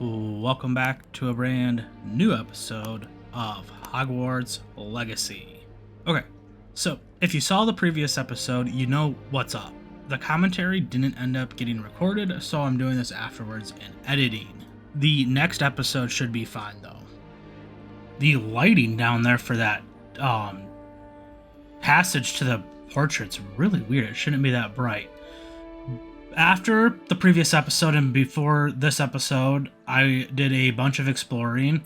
Welcome back to a brand new episode of Hogwarts Legacy. Okay, so if you saw the previous episode, you know what's up. The commentary didn't end up getting recorded, so I'm doing this afterwards in editing. The next episode should be fine though. The lighting down there for that passage to the portrait's really weird. It shouldn't be that bright. After the previous episode and before this episode, I did a bunch of exploring.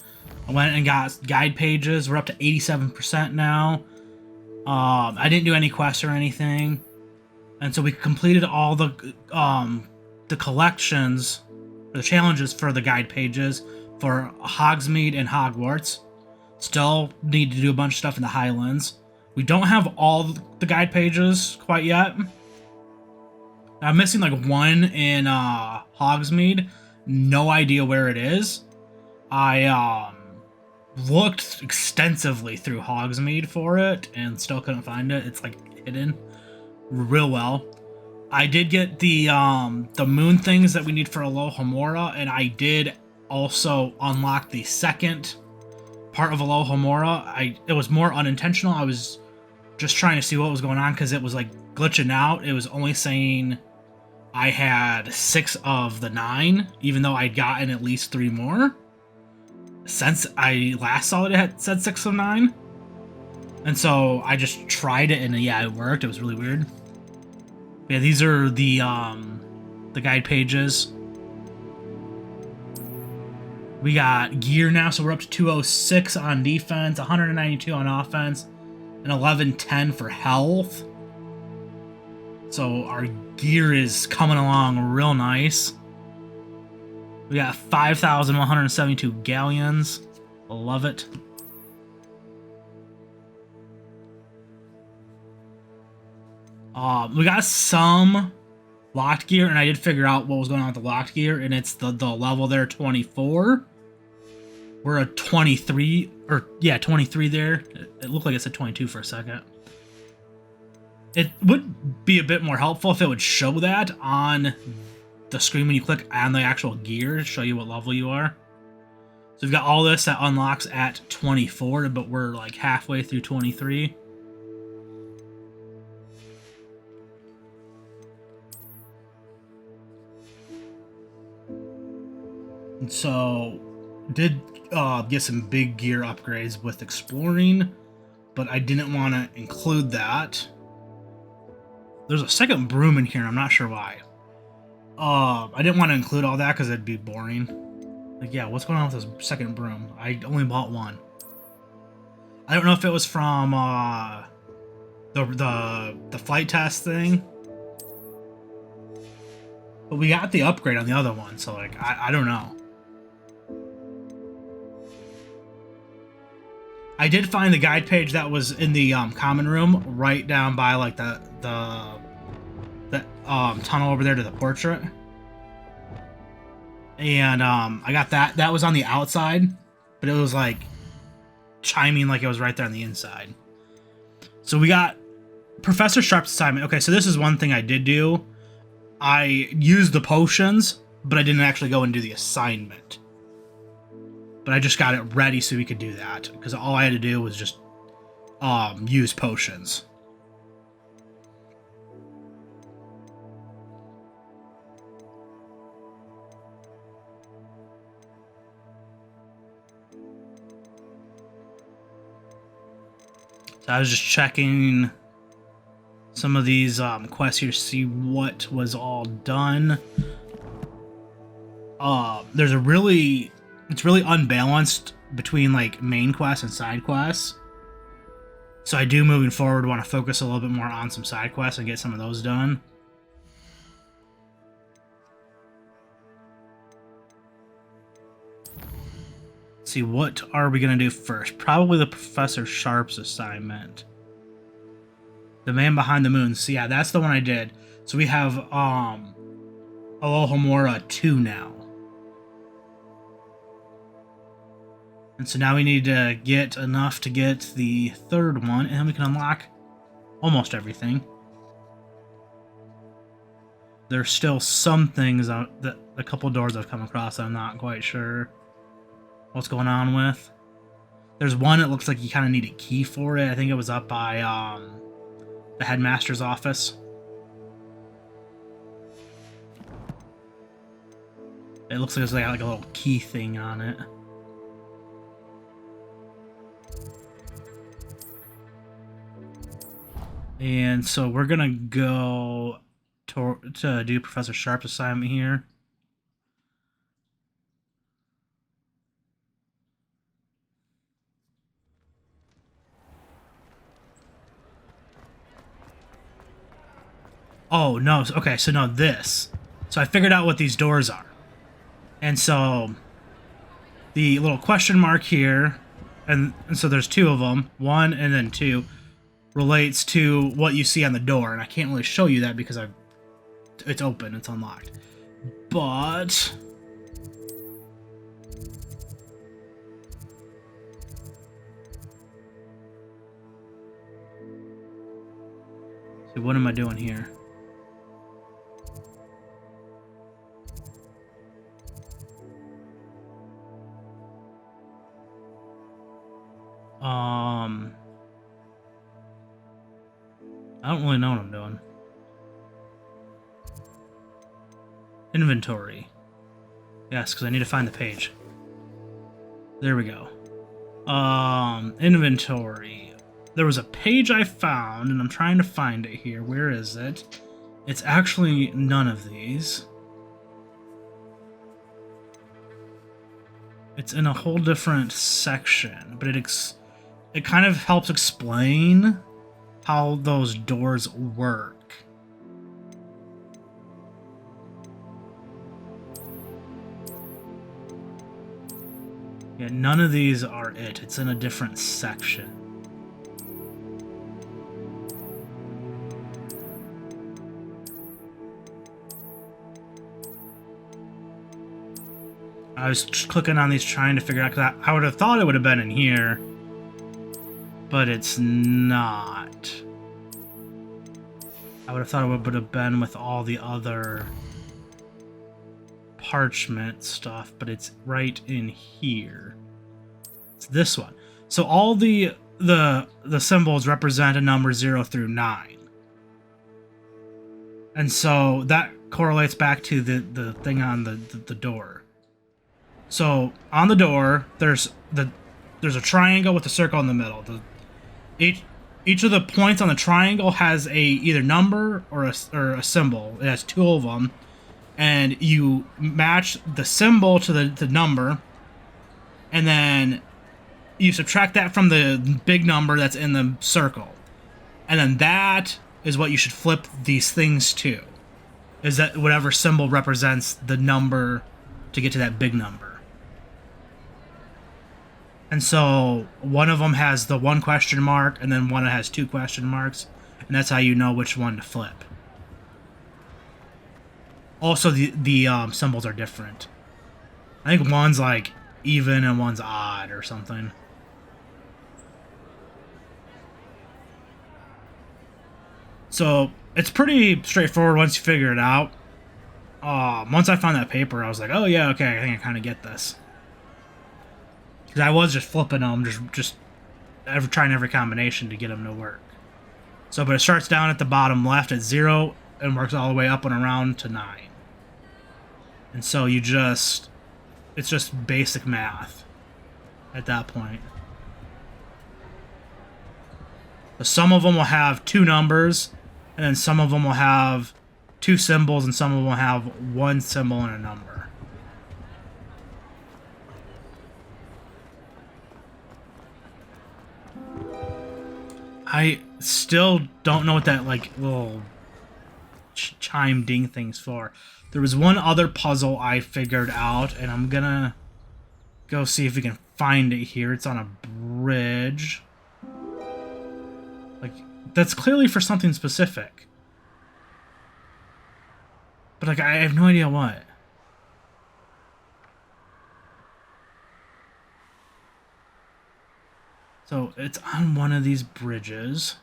I went and got guide pages. We're up to 87% now. I didn't do any quests or anything. And so we completed all the collections, the challenges for the guide pages for Hogsmeade and Hogwarts. Still need to do a bunch of stuff in the Highlands. We don't have all the guide pages quite yet. I'm missing like one in Hogsmeade. No idea where it is. I looked extensively through Hogsmeade for it and still couldn't find it. It's like hidden real well. I did get the moon things that we need for Alohomora, and I did also unlock the second part of Alohomora. It was more unintentional. I was just trying to see what was going on because it was like glitching out. It was only saying I had 6 of the 9, even though I'd gotten at least 3 more. Since I last saw it, it had said 6 of 9. And so I just tried it, and yeah, it worked. It was really weird. Yeah, these are the guide pages. We got gear now, so we're up to 206 on defense, 192 on offense, and 1110 for health. So our gear is coming along real nice. We got 5,172 galleons. Love it. We got some locked gear, and I did figure out what was going on with the locked gear, and it's the level there, 24. We're at 23, or yeah, 23 there. It looked like it said 22 for a second. It would be a bit more helpful if it would show that on the screen when you click on the actual gear to show you what level you are. So we've got all this that unlocks at 24, but we're like halfway through 23. And so did get some big gear upgrades with exploring, but I didn't want to include that. There's a second broom in here, and I'm not sure why. I didn't want to include all that because it'd be boring. Like, yeah, what's going on with this second broom? I only bought one. I don't know if it was from the flight test thing, but we got the upgrade on the other one, so like I don't know. I did find the guide page that was in the common room right down by like the tunnel over there to the portrait. And I got that. That was on the outside, but it was like chiming like it was right there on the inside. So we got Professor Sharp's assignment. Okay, so this is one thing I did do. I used the potions, but I didn't actually go and do the assignment. But I just got it ready so we could do that, because all I had to do was just use potions. So I was just checking some of these quests here to see what was all done. It's really unbalanced between like main quests and side quests. So I do, moving forward, want to focus a little bit more on some side quests and get some of those done. Let's see, what are we going to do first? Probably the Professor Sharp's assignment. The Man Behind the Moon. So yeah, that's the one I did. So we have Alohomora 2 now. And so now we need to get enough to get the third one, and then we can unlock almost everything. there's still some things out that a couple doors I've come across that I'm not quite sure what's going on with. There's one that looks like you kind of need a key for it. I think it was up by the headmaster's office. It looks like there's like a little key thing on it. And so we're gonna go to do Professor Sharp's assignment here. Oh, no. Okay, so no, this. So I figured out what these doors are. And so the little question mark here, and so there's two of them, one and then two, relates to what you see on the door. And I can't really show you that because it's open, it's unlocked. But see, what am I doing here? I don't really know what I'm doing. Inventory. Yes, because I need to find the page. There we go. Inventory. There was a page I found, and I'm trying to find it here. Where is it? It's actually none of these. It's in a whole different section, but it kind of helps explain how those doors work. Yeah, none of these are it. It's in a different section. I was clicking on these trying to figure out, because I would have thought it would have been in here, but it's not. I would have thought it would have been with all the other parchment stuff, but it's right in here. It's this one. So all the symbols represent a number 0 through 9. And so that correlates back to the thing on the door. So on the door, there's a triangle with a circle in the middle. Each of the points on the triangle has a either number or a symbol. It has two of them, and you match the symbol to the number, and then you subtract that from the big number that's in the circle, and then that is what you should flip these things to. Is that whatever symbol represents the number to get to that big number. And so one of them has the one question mark, and then one that has two question marks, and that's how you know which one to flip. Also, the symbols are different. I think one's like even and one's odd or something. So it's pretty straightforward once you figure it out. Once I found that paper, I was like, oh yeah, okay, I think I kind of get this. Because I was just flipping them, just trying every combination to get them to work. So, but it starts down at the bottom left at 0 and works all the way up and around to 9. And so it's just basic math at that point. So some of them will have two numbers, and then some of them will have two symbols, and some of them will have one symbol and a number. I still don't know what that like little chime ding thing's for. There was one other puzzle I figured out, and I'm gonna go see if we can find it here. It's on a bridge. Like, that's clearly for something specific. But like, I have no idea what. So it's on one of these bridges.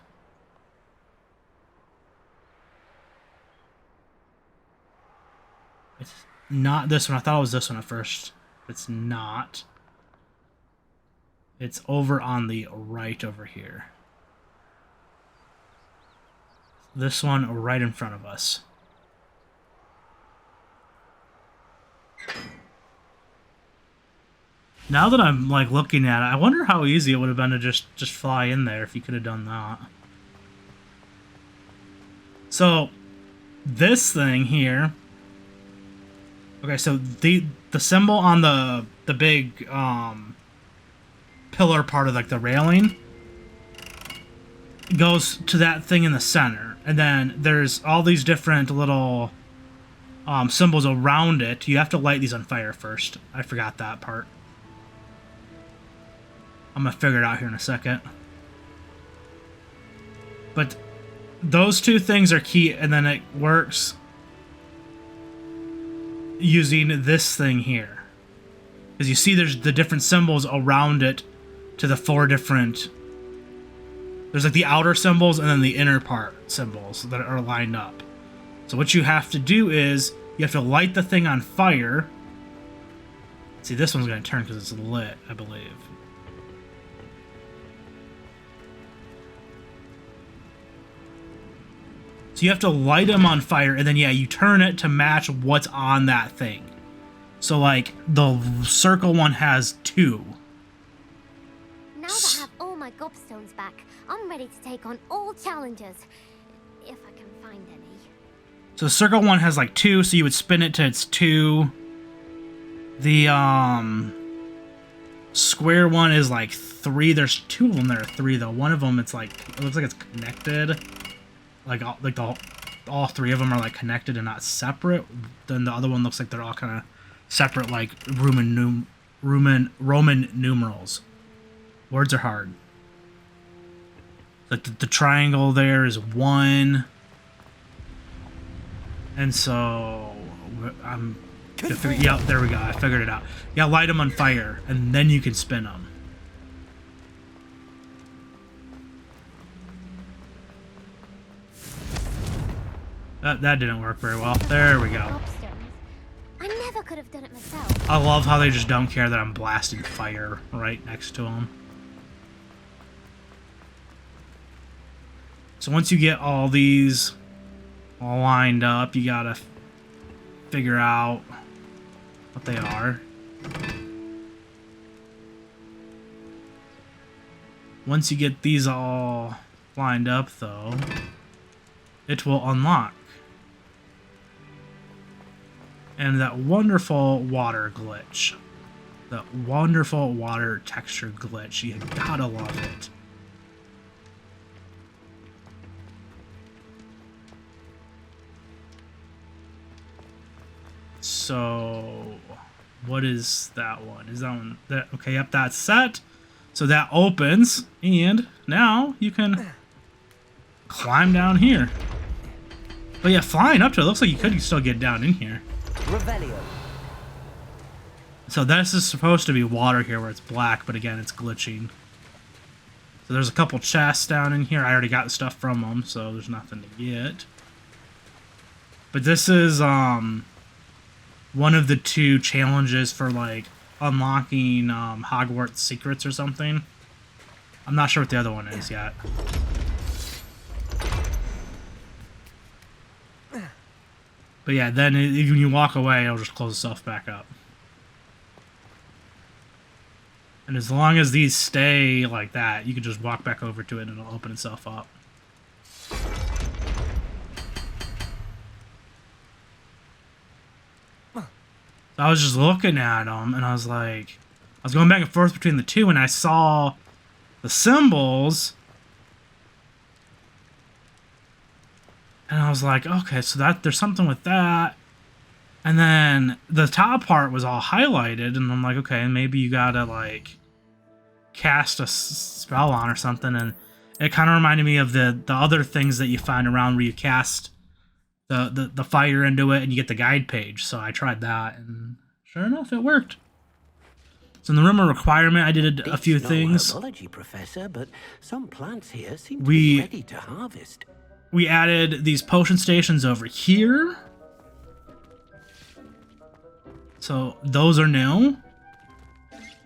It's not this one. I thought it was this one at first. It's not. It's over on the right over here. This one right in front of us. Now that I'm like looking at it, I wonder how easy it would have been to just fly in there if you could have done that. So this thing here. Okay, so the symbol on the big pillar part of like the railing goes to that thing in the center, and then there's all these different little symbols around it. You have to light these on fire first. I forgot that part. I'm gonna figure it out here in a second. But those two things are key, and then it works using this thing here. Because you see there's the different symbols around it to the 4 different... There's like the outer symbols and then the inner part symbols that are lined up. So what you have to do is you have to light the thing on fire. See, this one's going to turn because it's lit, I believe. So you have to light them on fire, and then, yeah, you turn it to match what's on that thing. So, like, the circle one has 2. Now that I have all my gobstones back, I'm ready to take on all challenges. If I can find any. So the circle one has, like, 2, so you would spin it to its 2. The, square one is, like, 3. There's 2 of them that are 3, though. One of them, it's, like, it looks like it's connected. Like all 3 of them are like connected and not separate. Then the other one looks like they're all kind of separate, like Roman numerals. Words are hard. The triangle there is 1, and so I'm. Yeah, there we go. I figured it out. Yeah, light them on fire, and then you can spin them. That didn't work very well. There we go. I never could have done it myself. I love how they just don't care that I'm blasting fire right next to them. So once you get all these all lined up, you gotta figure out what they are. Once you get these all lined up, though, it will unlock. And that wonderful water glitch. That wonderful water texture glitch. You gotta love it. So, what is that one? Is that one? Okay, yep, that's set. So that opens, and now you can climb down here. But yeah, flying up to it looks like you could still get down in here. Revelio. So this is supposed to be water here where it's black, but again, it's glitching. So there's a couple chests down in here. I already got the stuff from them, so there's nothing to get. But this is one of the 2 challenges for like unlocking Hogwarts secrets or something. I'm not sure what the other one is yet. But yeah, then when you walk away, it'll just close itself back up. And as long as these stay like that, you can just walk back over to it and it'll open itself up. So I was just looking at them, and I was like, I was going back and forth between the 2, and I saw the symbols. And I was like, okay, so there's something with that. And then the top part was all highlighted, and I'm like, okay, maybe you gotta, like, cast a spell on or something. And it kind of reminded me of the other things that you find around where you cast the fire into it and you get the guide page. So I tried that, and sure enough, it worked. So in the room of requirement, I did a few things. Herbology professor, but some plants here seem to be ready to harvest. We added these potion stations over here. So those are new.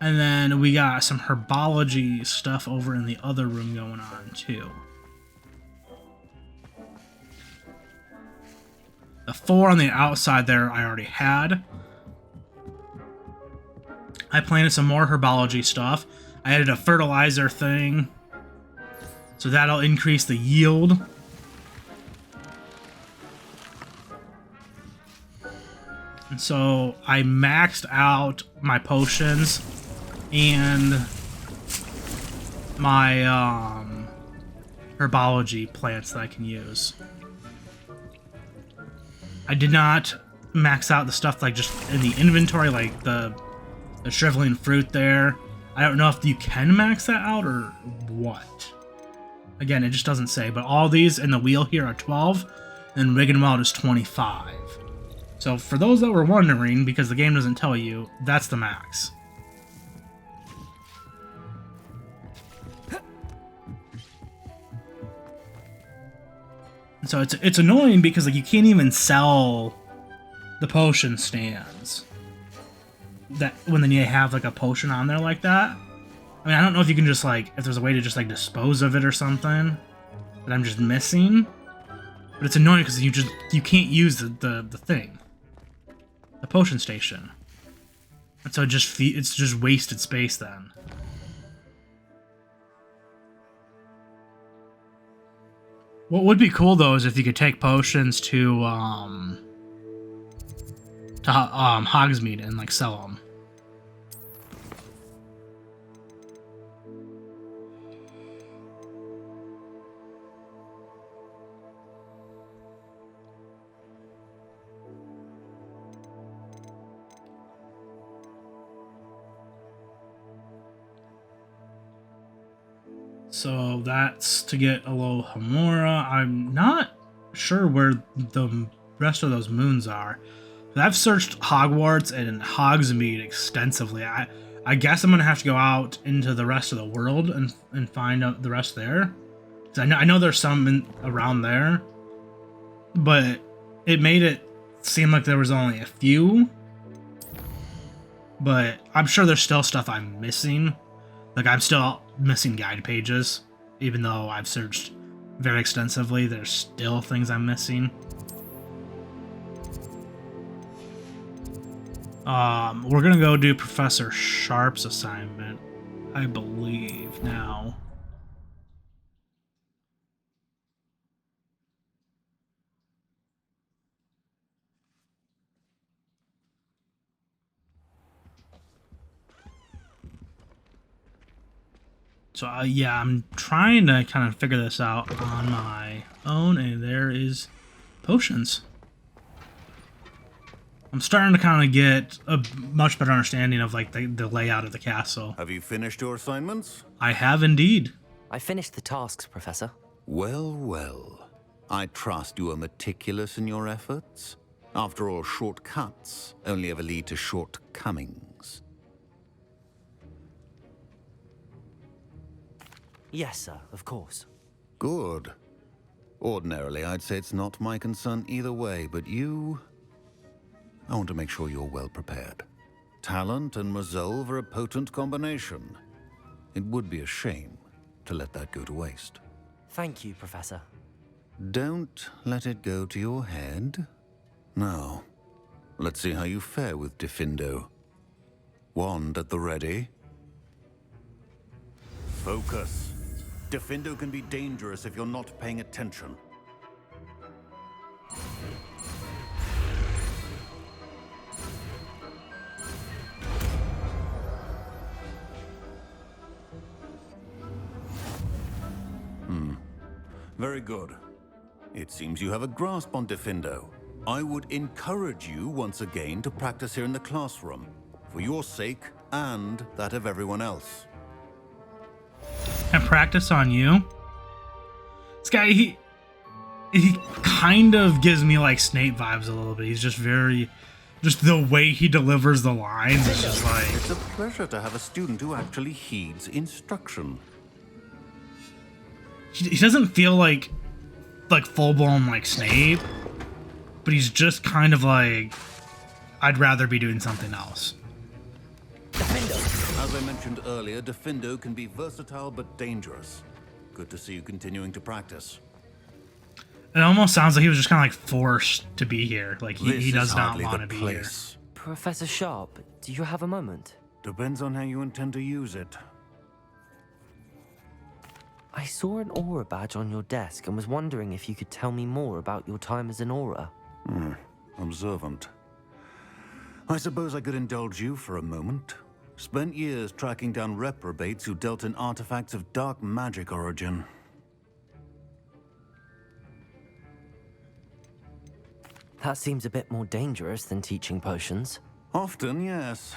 And then we got some herbology stuff over in the other room going on too. The 4 on the outside there I already had. I planted some more herbology stuff. I added a fertilizer thing. So that'll increase the yield. And so I maxed out my potions and my herbology plants that I can use. I did not max out the stuff like just in the inventory, like the shriveling fruit there. I don't know if you can max that out or what. Again, it just doesn't say, but all these in the wheel here are 12, and Riggenweld is 25. So for those that were wondering, because the game doesn't tell you, that's the max. And so it's annoying because like you can't even sell the potion stands. That when then you have like a potion on there like that. I mean, I don't know if you can just like if there's a way to just like dispose of it or something that I'm just missing. But it's annoying because you can't use the thing. The potion station. And so it's just wasted space then. What would be cool though is if you could take potions to Hogsmeade and like sell them. So that's to get Alohomora. I'm not sure where the rest of those moons are. I've searched Hogwarts and Hogsmeade extensively. I guess I'm gonna have to go out into the rest of the world and find out the rest there. 'Cause I know there's some around there, but it made it seem like there was only a few. But I'm sure there's still stuff I'm missing. Like I'm still missing guide pages, even though I've searched very extensively. There's still things I'm missing. We're gonna go do Professor Sharp's assignment, I believe, now. So, yeah, I'm trying to kind of figure this out on my own, and there is potions. I'm starting to kind of get a much better understanding of, like, the layout of the castle. Have you finished your assignments? I have indeed. I finished the tasks, Professor. Well, well. I trust you are meticulous in your efforts. After all, shortcuts only ever lead to shortcomings. Yes, sir, of course. Good. Ordinarily, I'd say it's not my concern either way, but you... I want to make sure you're well prepared. Talent and resolve are a potent combination. It would be a shame to let that go to waste. Thank you, Professor. Don't let it go to your head. Now, let's see how you fare with diffindo. Wand at the ready. Focus. Diffindo can be dangerous if you're not paying attention. Very good. It seems you have a grasp on diffindo. I would encourage you once again to practice here in the classroom, for your sake and that of everyone else. And practice on you? This guy, he kind of gives me like Snape vibes a little bit. He's just just the way he delivers the lines is just like... It's a pleasure to have a student who actually heeds instruction. He doesn't feel like full-blown like Snape, but he's just kind of like I'd rather be doing something else. As I mentioned earlier, diffindo can be versatile but dangerous. Good to see you continuing to practice. It almost sounds like he was just kind of like forced to be here. Like he does not want to be here. Professor Sharp, do you have a moment? Depends on how you intend to use it. I saw an aura badge on your desk and was wondering if you could tell me more about your time as an aura. Observant. I suppose I could indulge you for a moment. Spent years tracking down reprobates who dealt in artifacts of dark magic origin. That seems a bit more dangerous than teaching potions. Often, yes.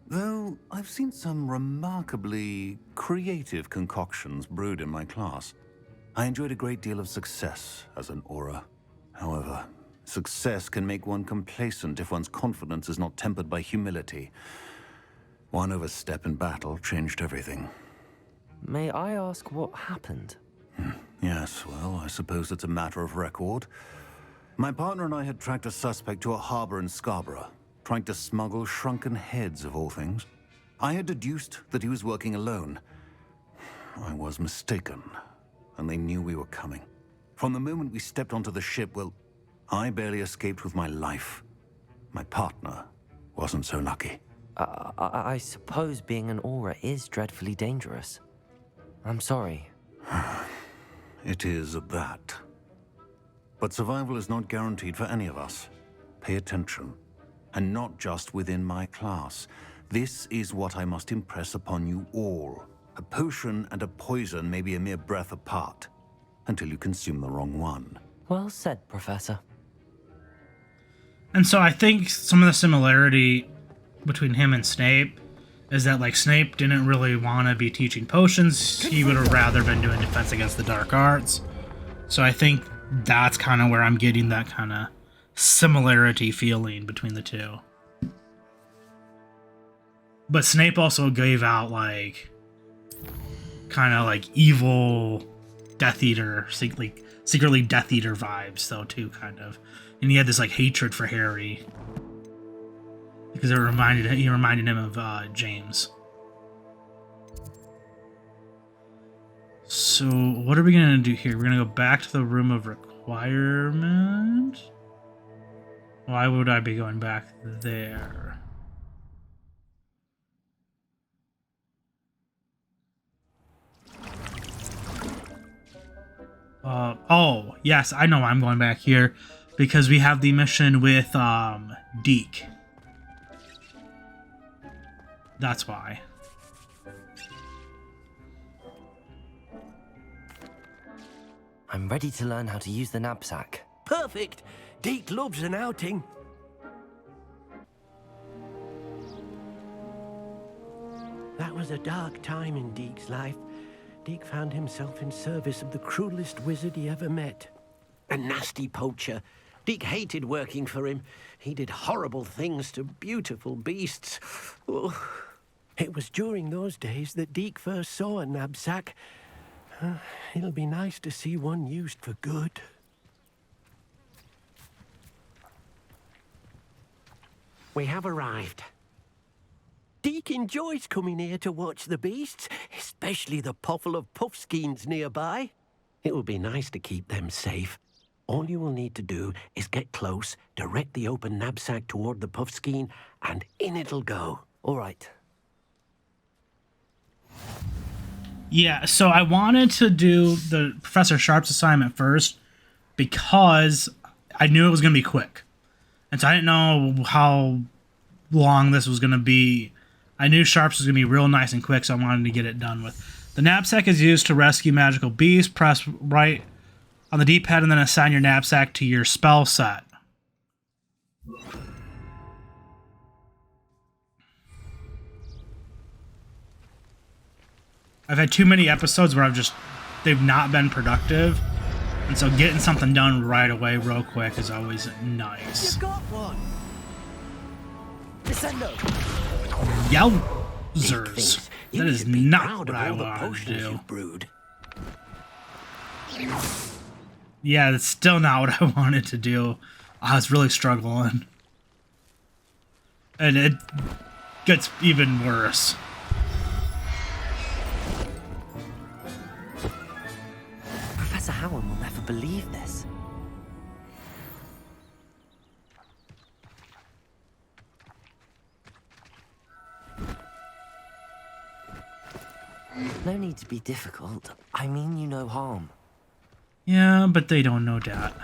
Though I've seen some remarkably creative concoctions brewed in my class. I enjoyed a great deal of success as an aura. However, success can make one complacent if one's confidence is not tempered by humility. One overstep in battle changed everything. May I ask what happened? Yes, well, I suppose it's a matter of record. My partner and I had tracked a suspect to a harbor in Scarborough, trying to smuggle shrunken heads of all things. I had deduced that he was working alone. I was mistaken, and they knew we were coming. From the moment we stepped onto the ship, well, I barely escaped with my life. My partner wasn't so lucky. I suppose being an aura is dreadfully dangerous. I'm sorry. It is that. But survival is not guaranteed for any of us. Pay attention. And not just within my class. This is what I must impress upon you all. A potion and a poison may be a mere breath apart, until you consume the wrong one. Well said, Professor. And so I think some of the similarity between him and Snape is that, like, Snape didn't really want to be teaching potions. He would have rather been doing defense against the dark arts. So I think that's kind of where I'm getting that kind of similarity feeling between the two. But Snape also gave out, like, kind of like evil Death Eater, secretly Death Eater vibes, though, too, kind of. And he had this, like, hatred for Harry. Because he reminded him of James. So, what are we going to do here? We're going to go back to the room of requirement? Why would I be going back there? Oh, yes, I know why I'm going back here. Because we have the mission with, Deek. That's why. I'm ready to learn how to use the Nab-Sack. Perfect! Deek loves an outing. That was a dark time in Deek's life. Deek found himself in service of the cruelest wizard he ever met. A nasty poacher. Deek hated working for him. He did horrible things to beautiful beasts. Oh. It was during those days that Deek first saw a Nab-Sack. It'll be nice to see one used for good. We have arrived. Deek enjoys coming here to watch the beasts, especially the poffle of puffskeins nearby. It will be nice to keep them safe. All you will need to do is get close, direct the open Nab-Sack toward the puffskein, and in it'll go. All right. Yeah, so I wanted to do the Professor Sharp's assignment first because I knew it was going to be quick. And so I didn't know how long this was going to be. I knew Sharp's was going to be real nice and quick, so I wanted to get it done with. The Nab-Sack is used to rescue magical beasts. Press right on the D-pad and then assign your Nab-Sack to your spell set. I've had too many episodes where they've not been productive. And so getting something done right away, real quick, is always nice. You got one! Diffindo! Yowzers. That is not what I wanted to do. Brewed. Yeah, that's still not what I wanted to do. I was really struggling. And it gets even worse. Professor Howard will never believe this. No need to be difficult. I mean you no harm. Yeah, but they don't know that.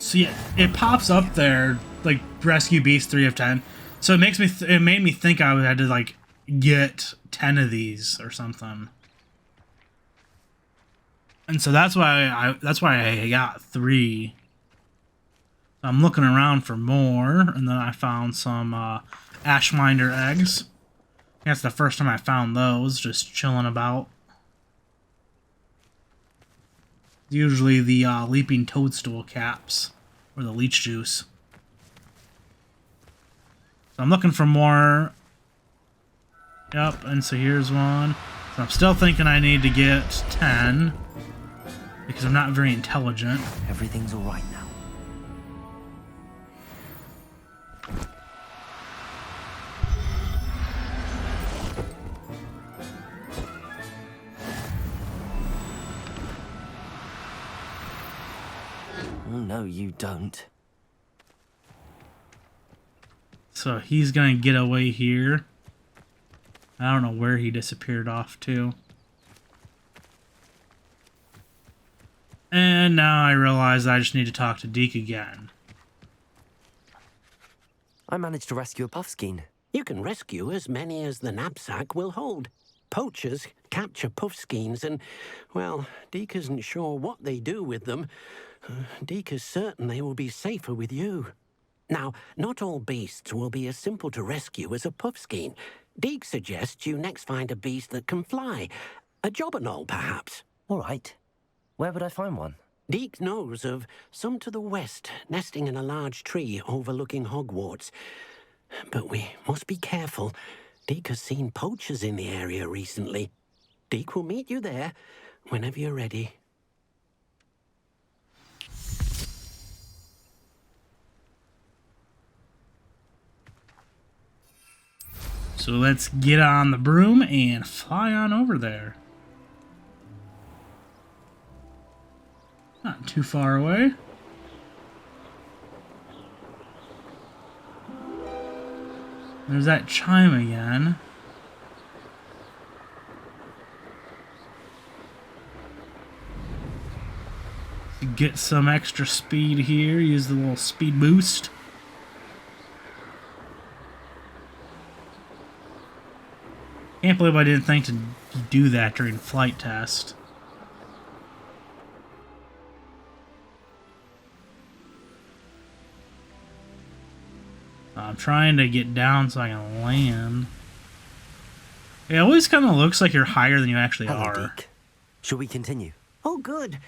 So yeah, it pops up there like rescue beast 3 of 10. So it makes me it made me think I had to like get 10 of these or something. And so that's why I got 3. I'm looking around for more, and then I found some Ashminder eggs. That's the first time I found those, just chilling about. Usually the leaping toadstool caps, or the leech juice. So I'm looking for more. Yep, and so here's one. So I'm still thinking I need to get 10, because I'm not very intelligent. Everything's all right now. Oh, no, you don't. So he's gonna get away here. I don't know where he disappeared off to. And now I realize I just need to talk to Deek again. I managed to rescue a puffskein. You can rescue as many as the Nab-Sack will hold. Poachers capture puffskeins and, well, Deek isn't sure what they do with them. Deek is certain they will be safer with you. Now, not all beasts will be as simple to rescue as a puffskein. Deek suggests you next find a beast that can fly. A jobberknoll, perhaps. All right. Where would I find one? Deek knows of some to the west, nesting in a large tree overlooking Hogwarts. But we must be careful. Deek has seen poachers in the area recently. Deek will meet you there whenever you're ready. So let's get on the broom and fly on over there. Not too far away. There's that chime again. To get some extra speed here, use the little speed boost. Can't believe I didn't think to do that during flight test. I'm trying to get down so I can land. It always kind of looks like you're higher than you actually Hello, are. Deek. Shall we continue? Oh, good.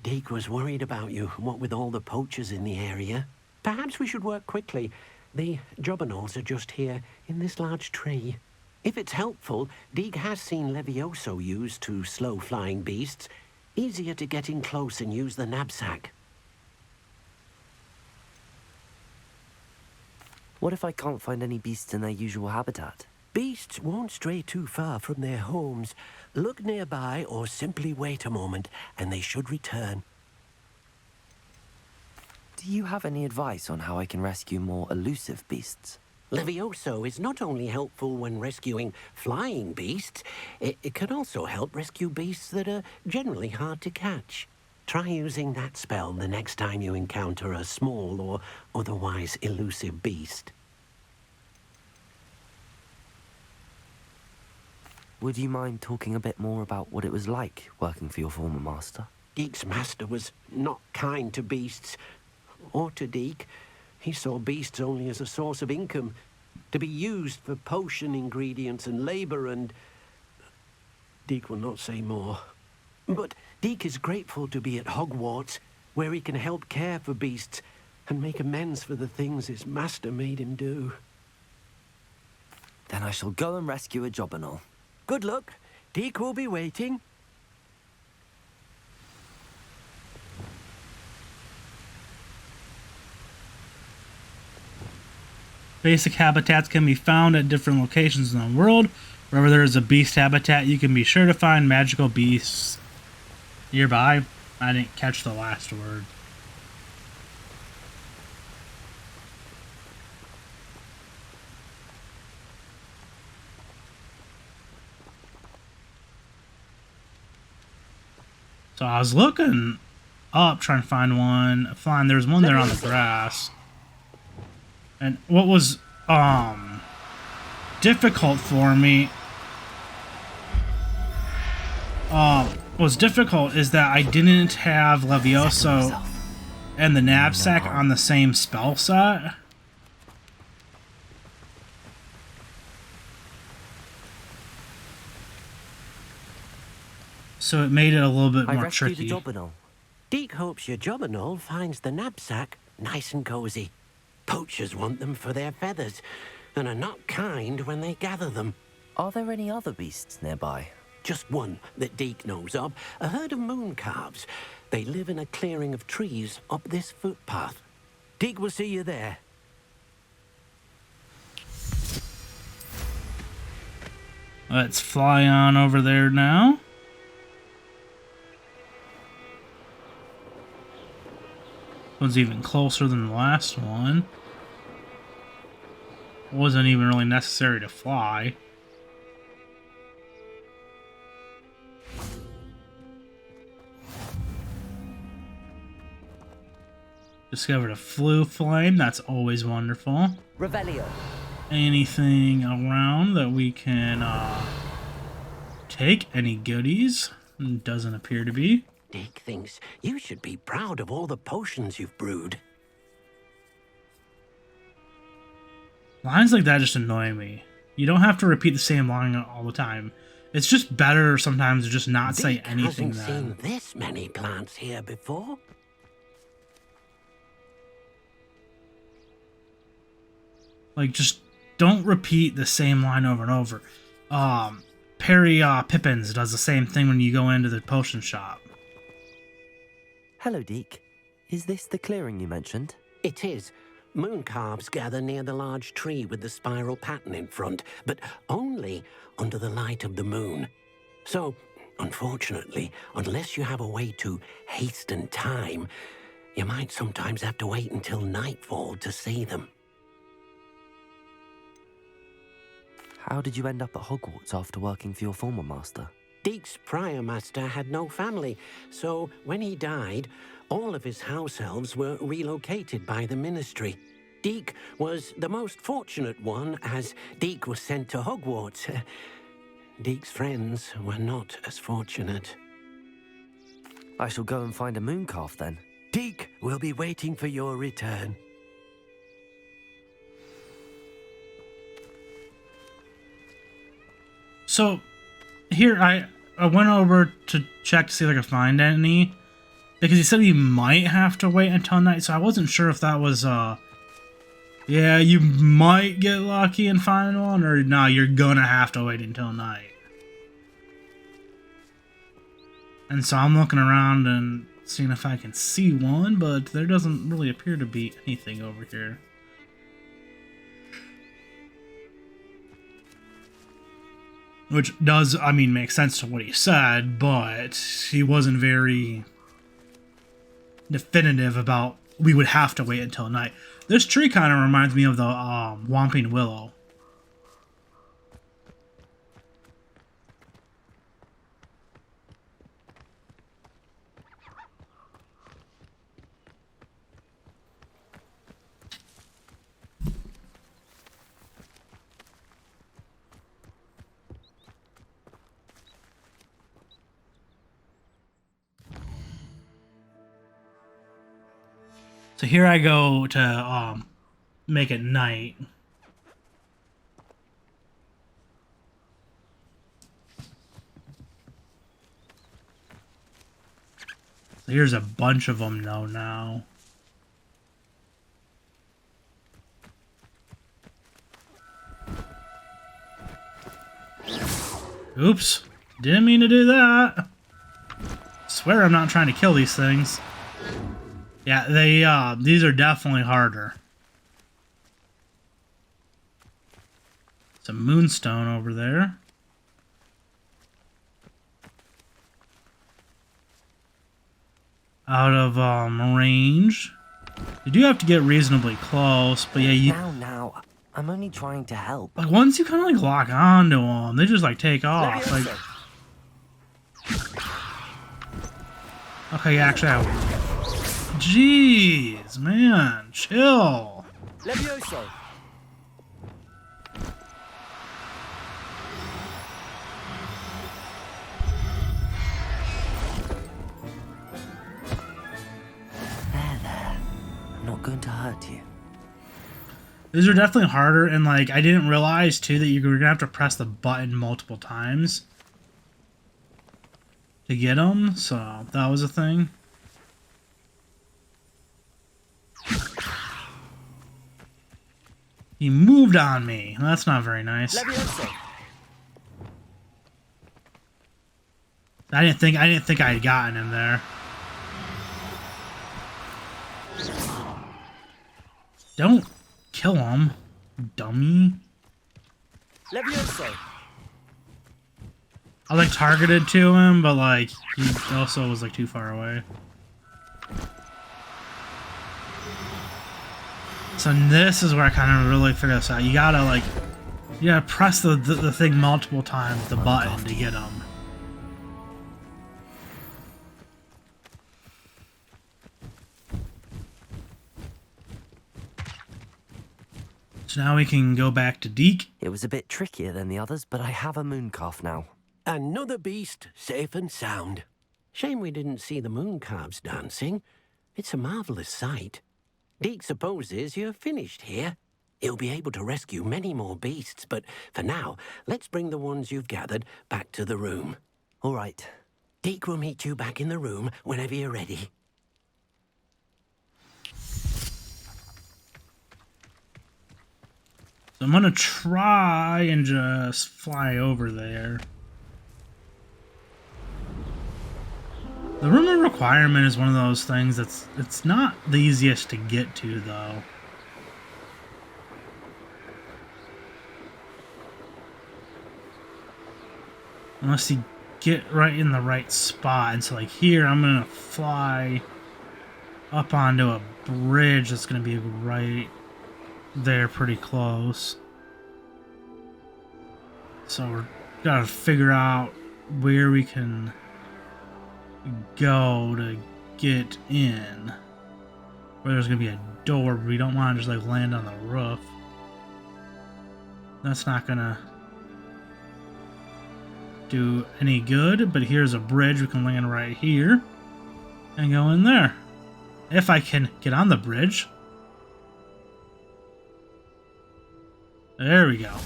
Deek was worried about you, what with all the poachers in the area. Perhaps we should work quickly. The jobberknolls are just here, in this large tree. If it's helpful, Deek has seen Levioso used to slow flying beasts. Easier to get in close and use the Nab-Sack. What if I can't find any beasts in their usual habitat? Beasts won't stray too far from their homes. Look nearby or simply wait a moment, and they should return. Do you have any advice on how I can rescue more elusive beasts? Levioso is not only helpful when rescuing flying beasts, it can also help rescue beasts that are generally hard to catch. Try using that spell the next time you encounter a small or otherwise elusive beast. Would you mind talking a bit more about what it was like working for your former master? Deek's master was not kind to beasts, or to Deek. He saw beasts only as a source of income, to be used for potion ingredients and labor, and Deek will not say more. But Deek is grateful to be at Hogwarts, where he can help care for beasts and make amends for the things his master made him do. Then I shall go and rescue a jobberknoll. Good luck. Deek will be waiting. Basic habitats can be found at different locations in the world. Wherever there is a beast habitat, you can be sure to find magical beasts nearby. I didn't catch the last word. So I was looking up trying to find one. Fine, there's one there on the grass. And what was difficult for me was difficult is that I didn't have Levioso and the Nab-Sack on the same spell set. So it made it a little bit more tricky. Deek hopes your Jobberknoll finds the Nab-Sack nice and cozy. Poachers want them for their feathers, and are not kind when they gather them. Are there any other beasts nearby? Just one that Deek knows of, a herd of moon calves. They live in a clearing of trees up this footpath. Deek will see you there. Let's fly on over there now. One's even closer than the last one. Wasn't even really necessary to fly. Discovered a flue flame. That's always wonderful. Revelio. Anything around that we can take? Any goodies? Doesn't appear to be. Deek thinks you should be proud of all the potions you've brewed. Lines like that just annoy me. You don't have to repeat the same line all the time. It's just better sometimes to just not say anything. Deek hasn't seen this many plants here before. Like, just don't repeat the same line over and over. Perry Pippins does the same thing when you go into the potion shop. Hello, Deek. Is this the clearing you mentioned? It is. Moon calves gather near the large tree with the spiral pattern in front, but only under the light of the moon. So, unfortunately, unless you have a way to hasten time, you might sometimes have to wait until nightfall to see them. How did you end up at Hogwarts after working for your former master? Deek's prior master had no family, so when he died, all of his house elves were relocated by the ministry. Deek was the most fortunate one, as Deek was sent to Hogwarts. Deek's friends were not as fortunate. I shall go and find a moon calf then. Deek will be waiting for your return. So, here, I went over to check to see if I could find any, because he said he might have to wait until night, so I wasn't sure if that was, yeah, you might get lucky and find one, or no, you're gonna have to wait until night. And so I'm looking around and seeing if I can see one, but there doesn't really appear to be anything over here. Which does, I mean, make sense to what he said, but he wasn't very definitive about we would have to wait until night. This tree kind of reminds me of the Whomping Willow. So here I go to make it night. So here's a bunch of them though now. Oops. Didn't mean to do that. Swear I'm not trying to kill these things. Yeah, these are definitely harder. It's a moonstone over there. Out of range. You do have to get reasonably close, but yeah, you... Now, I'm only trying to help. Like, once you kind of, like, lock onto them, they just, like, take off. Like... Okay, actually, jeez, man, chill. Levioso. There. I'm not going to hurt you. These are definitely harder, and, like, I didn't realize, too, that you were gonna have to press the button multiple times to get them, so that was a thing. He moved on me. That's not very nice. Levioso. I didn't think I had gotten him there. Don't kill him, dummy. Levioso. I like targeted to him, but like he also was like too far away. So this is where I kind of really figure this out. You gotta press the thing multiple times, the button, to get him. So now we can go back to Deek. It was a bit trickier than the others, but I have a mooncalf now. Another beast, safe and sound. Shame we didn't see the mooncalves dancing. It's a marvelous sight. Deek supposes you're finished here. He'll be able to rescue many more beasts, but for now, let's bring the ones you've gathered back to the room. All right. Deek will meet you back in the room whenever you're ready. So I'm gonna try and just fly over there. The room of requirement is one of those things it's not the easiest to get to, though. Unless you get right in the right spot. And so like here, I'm gonna fly up onto a bridge that's gonna be right there, pretty close. So we're gotta figure out where we can go to get in. Where there's gonna be a door, but we don't want to just like land on the roof. That's not gonna do any good, but here's a bridge. We can land right here and go in there. If I can get on the bridge. There we go.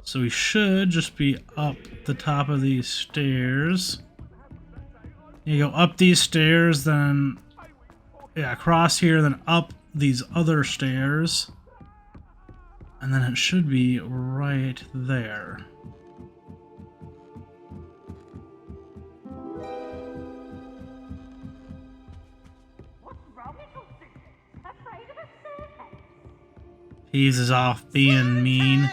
So we should just be up the top of these stairs. You go up these stairs, then yeah, across here, then up these other stairs. And then it should be right there. Eases off being mean.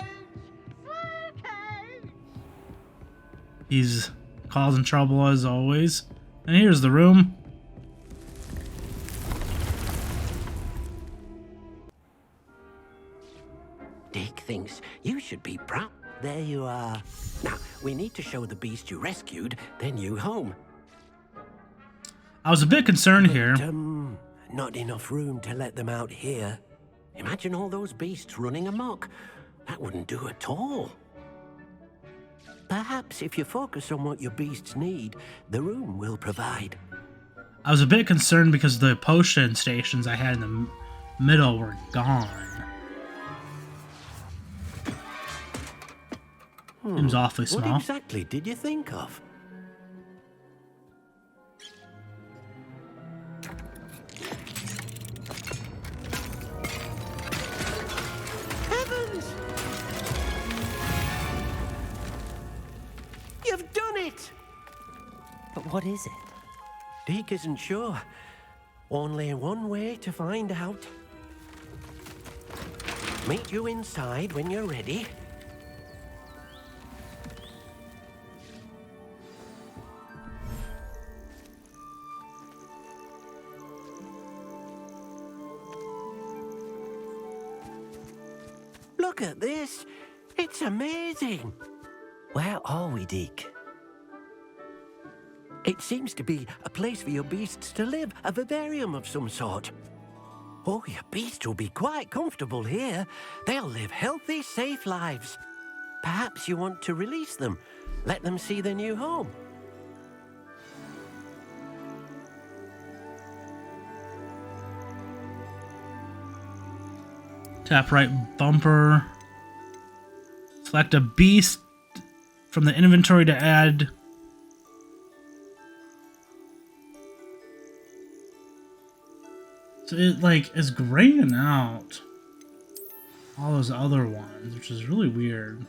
He's causing trouble as always. And here's the room. Deek thinks you should be proud. There you are. Now, we need to show the beast you rescued their new home. I was a bit concerned here. Not enough room to let them out here. Imagine all those beasts running amok. That wouldn't do at all. Perhaps if you focus on what your beasts need, the room will provide. I was a bit concerned because the potion stations I had in the middle were gone. Seems awfully small. What exactly did you think of? Heavens! You've done it! But what is it? Deek isn't sure. Only one way to find out. Meet you inside when you're ready. Look at this. It's amazing. Where are we, Deek? It seems to be a place for your beasts to live, a vivarium of some sort. Oh, your beasts will be quite comfortable here. They'll live healthy, safe lives. Perhaps you want to release them, let them see their new home. Tap right bumper. Select a beast from the inventory to add. So it like is graying out all those other ones, which is really weird.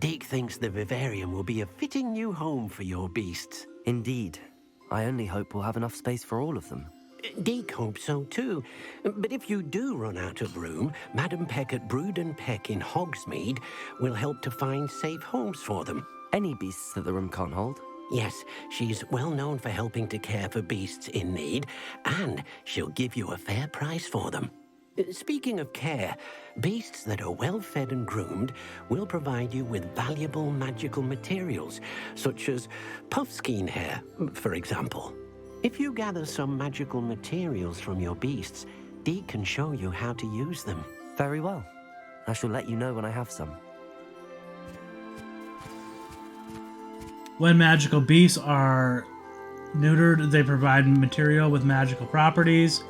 Deek thinks the vivarium will be a fitting new home for your beasts. Indeed. I only hope we'll have enough space for all of them. Deek hopes so too. But if you do run out of room, Madam Peck at Brood and Peck in Hogsmeade will help to find safe homes for them. Any beasts that the room can't hold? Yes, she's well known for helping to care for beasts in need, and she'll give you a fair price for them. Speaking of care, beasts that are well fed and groomed will provide you with valuable magical materials, such as puffskein hair, for example. If you gather some magical materials from your beasts, Deek can show you how to use them. Very well. I shall let you know when I have some. When magical beasts are neutered, they provide material with magical properties.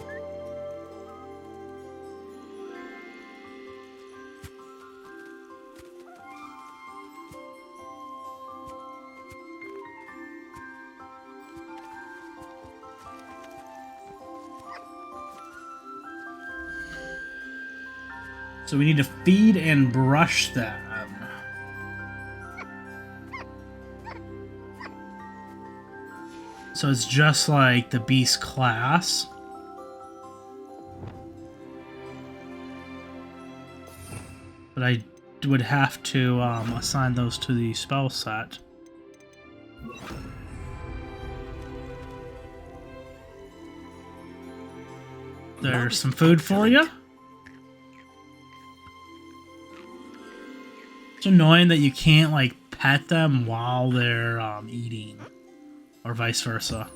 So we need to feed and brush them. So it's just like the beast class. But I would have to assign those to the spell set. There's some food for you. It's annoying that you can't like pet them while they're eating, or vice versa.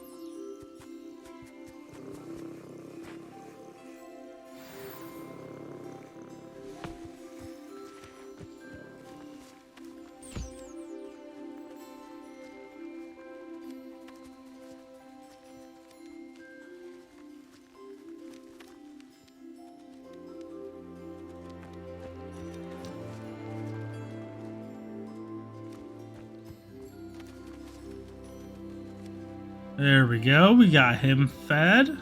There we go, we got him fed.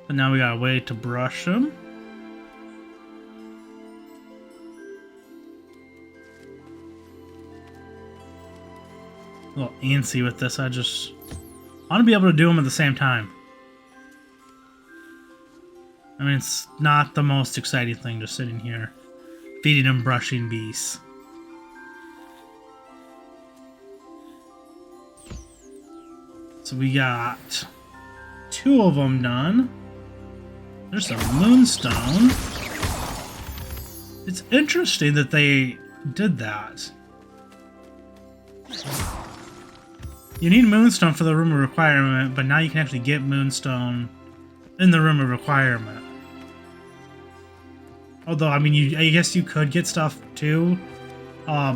And now we gotta wait to brush him. A little antsy with this, I want to be able to do them at the same time. I mean, it's not the most exciting thing just sitting here, feeding and brushing beasts. So we got 2 of them done. There's a moonstone. It's interesting that they did that. You need moonstone for the room of requirement, but now you can actually get moonstone in the room of requirement. Although, I mean, I guess you could get stuff too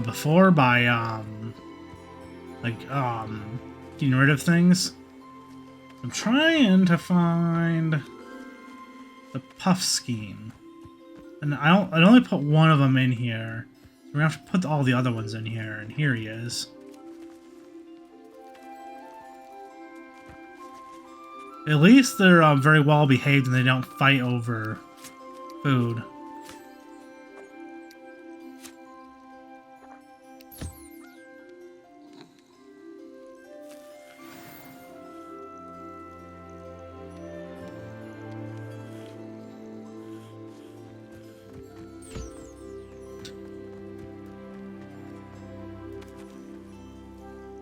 before by getting rid of things. I'm trying to find the puff scheme. And I'd only put one of them in here. We're gonna have to put all the other ones in here, and here he is. At least they're very well behaved and they don't fight over food.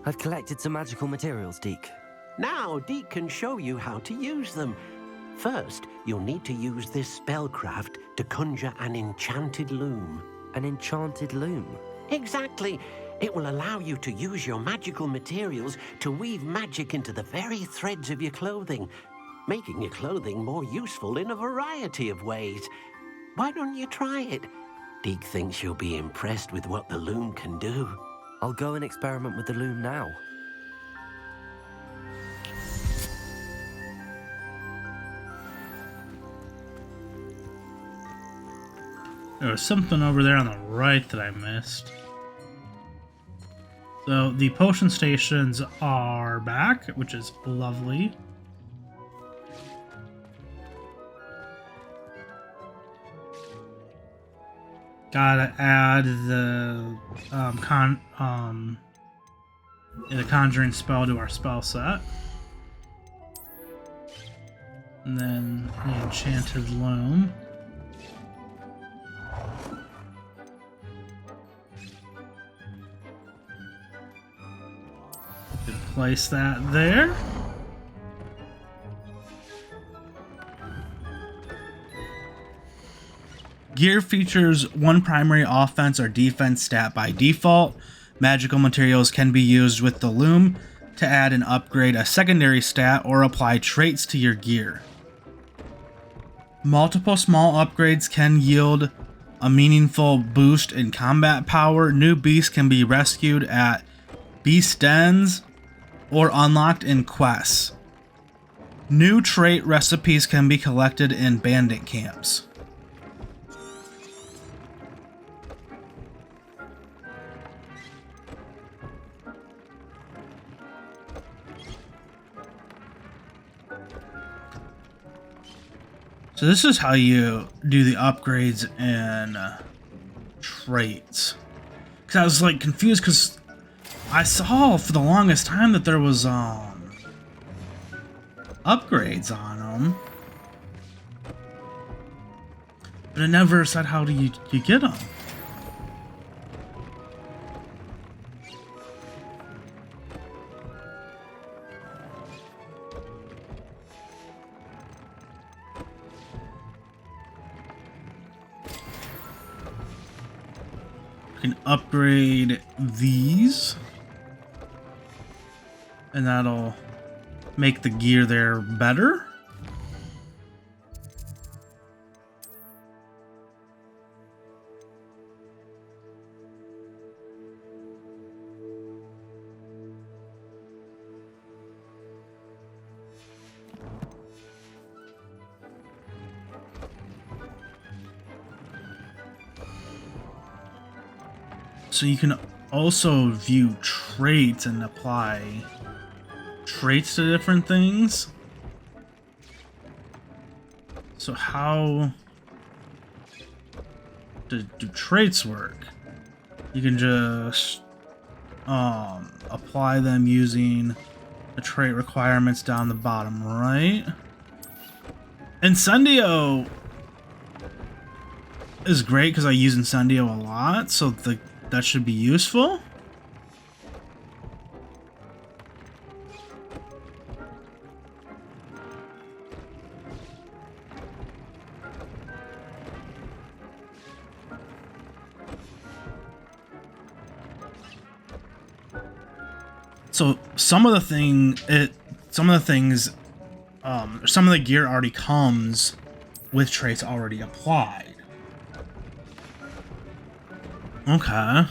I've collected some magical materials, Deek. Now, Deek can show you how to use them. First, you'll need to use this spellcraft to conjure an enchanted loom. An enchanted loom. Exactly. It will allow you to use your magical materials to weave magic into the very threads of your clothing, making your clothing more useful in a variety of ways. Why don't you try it? Deek thinks you'll be impressed with what the loom can do. I'll go and experiment with the loom now. There was something over there on the right that I missed. So the potion stations are back, which is lovely. Gotta add the the conjuring spell to our spell set. And then the enchanted loom. Place that there. Gear features one primary offense or defense stat by default. Magical materials can be used with the loom to add and upgrade a secondary stat or apply traits to your gear. Multiple small upgrades can yield a meaningful boost in combat power. New beasts can be rescued at beast dens or unlocked in quests. New trait recipes can be collected in bandit camps. So this is how you do the upgrades in traits. Because I was like confused because I saw for the longest time that there was upgrades on them, but it never said how do you get them. You can upgrade these. And that'll make the gear there better. So you can also view traits and apply traits to different things. So how do traits work? You can just apply them using the trait requirements down the bottom right. Incendio is great because I use Incendio a lot, so that should be useful. So some of the gear already comes with traits already applied. Okay.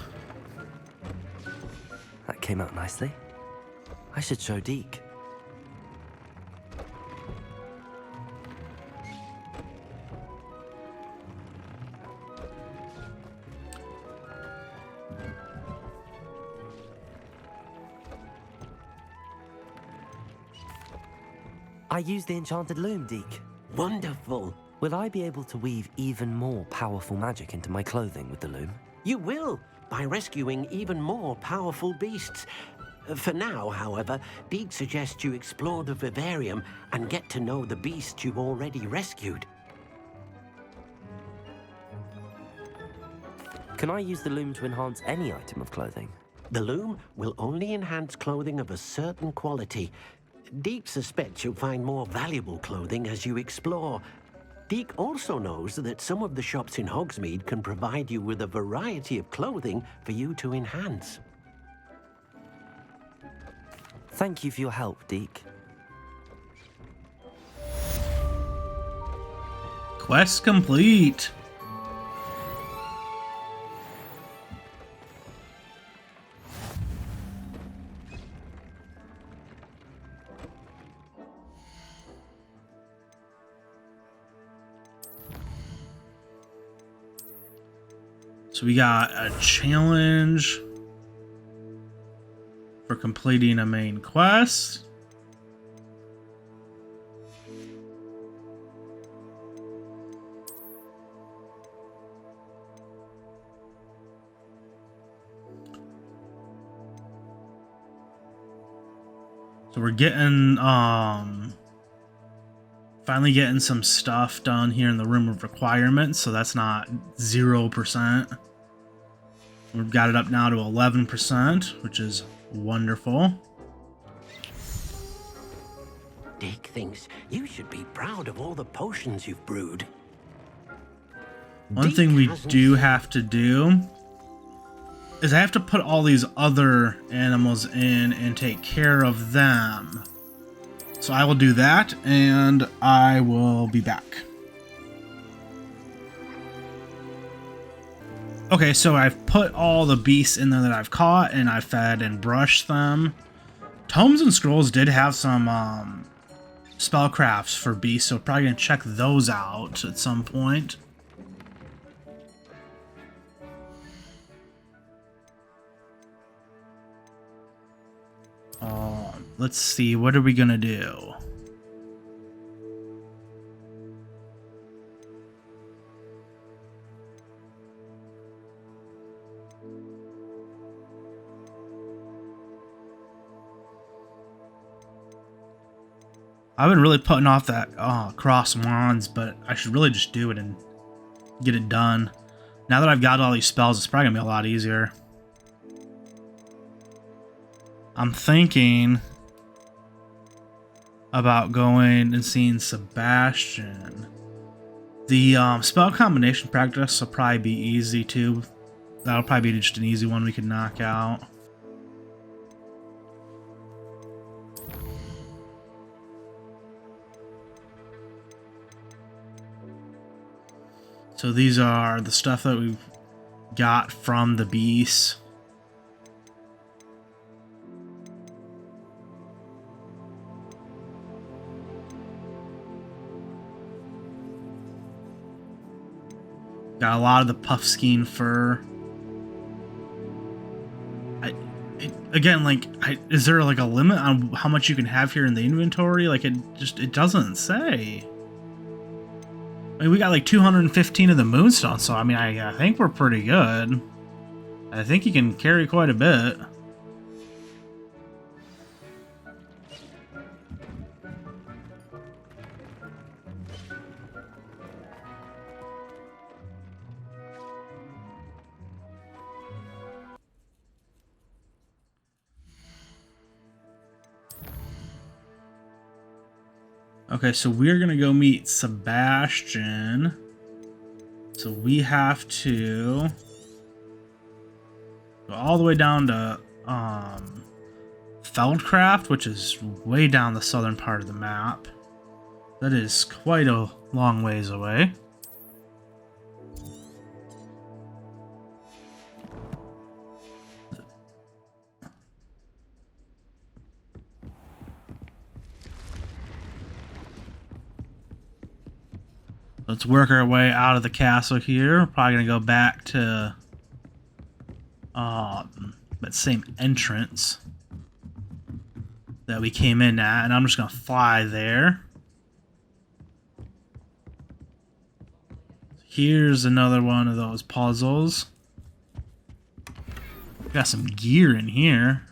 That came out nicely. I should show Deek. use the enchanted loom, Deek. Wonderful. Will I be able to weave even more powerful magic into my clothing with the loom? You will, by rescuing even more powerful beasts. For now, however, Deek suggests you explore the vivarium and get to know the beasts you've already rescued. Can I use the loom to enhance any item of clothing? The loom will only enhance clothing of a certain quality. Deek suspects you'll find more valuable clothing as you explore. Deek also knows that some of the shops in Hogsmeade can provide you with a variety of clothing for you to enhance. Thank you for your help, Deek. Quest complete. So we got a challenge for completing a main quest. So we're getting finally getting some stuff done here in the room of requirements, so that's not 0%. We've got it up now to 11%, which is wonderful. Deek thinks you should be proud of all the potions you've brewed. One Deek thing we hasn't do seen- have to do is I have to put all these other animals in and take care of them. So I will do that, and I will be back. Okay, so I've put all the beasts in there that I've caught, and I've fed and brushed them. Tomes and Scrolls did have some spellcrafts for beasts, so probably gonna check those out at some point. Let's see, what are we gonna do? I've been really putting off that cross wands, but I should really just do it and get it done. Now that I've got all these spells, it's probably gonna be a lot easier. I'm thinking about going and seeing Sebastian. The spell combination practice will probably be easy too. That'll probably be just an easy one we can knock out. So these are the stuff that we've got from the beasts. Got a lot of the puffskein fur. Again, like, is there like a limit on how much you can have here in the inventory? Like, it doesn't say. I mean, we got like 215 of the moonstone, so I mean, I think we're pretty good. I think you can carry quite a bit. Okay, so we're gonna go meet Sebastian. So we have to go all the way down to Feldcroft, which is way down the southern part of the map. That is quite a long ways away. Let's work our way out of the castle here. We're probably gonna go back to that same entrance that we came in at, and I'm just gonna fly there. Here's another one of those puzzles. Got some gear in here.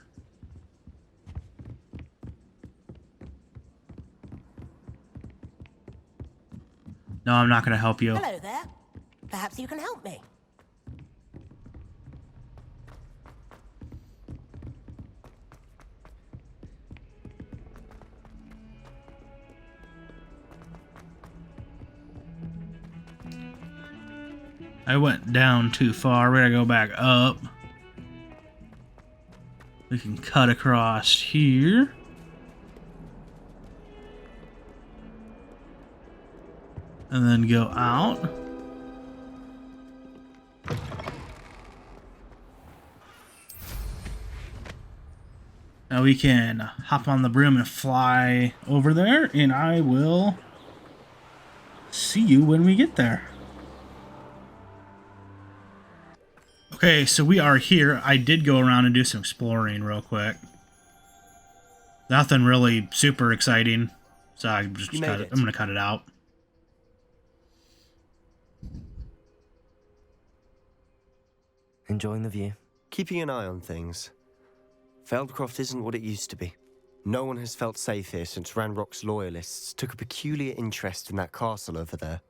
No, I'm not going to help you. Hello there. Perhaps you can help me. I went down too far. We gotta go back up. We can cut across here. And then go out. Now we can hop on the broom and fly over there, and I will see you when we get there. Okay, so we are here. I did go around and do some exploring real quick. Nothing really super exciting, so I'm gonna cut it out. Enjoying the view? Keeping an eye on things. Feldcroft isn't what it used to be. No one has felt safe here since Ranrock's loyalists took a peculiar interest in that castle over there.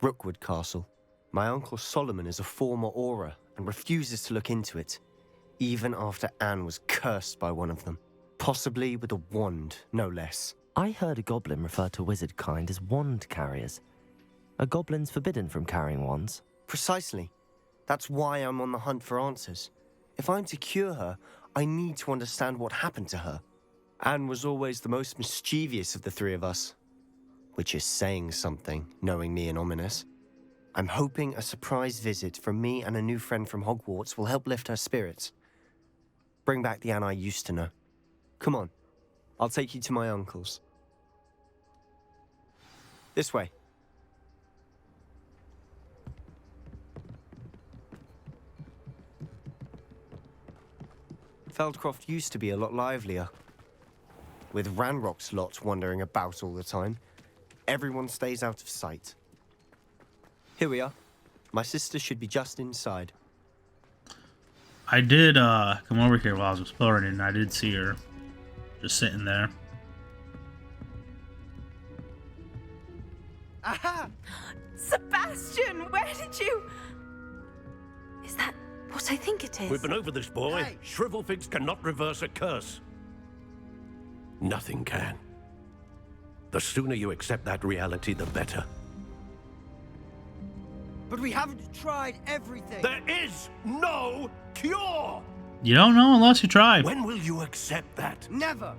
Rookwood Castle. My uncle Solomon is a former Auror and refuses to look into it, even after Anne was cursed by one of them. Possibly with a wand, no less. I heard a goblin refer to wizard kind as wand carriers. Are goblins forbidden from carrying wands? Precisely. That's why I'm on the hunt for answers. If I'm to cure her, I need to understand what happened to her. Anne was always the most mischievous of the three of us. Which is saying something, knowing me and Ominous. I'm hoping a surprise visit from me and a new friend from Hogwarts will help lift her spirits. Bring back the Anne I used to know. Come on, I'll take you to my uncle's. This way. Feldcroft used to be a lot livelier. With Ranrock's lot wandering about all the time, everyone stays out of sight. Here we are. My sister should be just inside. I did come over here while I was exploring, and I did see her just sitting there. Aha! Sebastian, where did you... Is that what I think it is? We've been over this, boy. Hey. Shrivelfigs cannot reverse a curse. Nothing can. The sooner you accept that reality, the better. But we haven't tried everything. There is no cure! You don't know unless you try. When will you accept that? Never.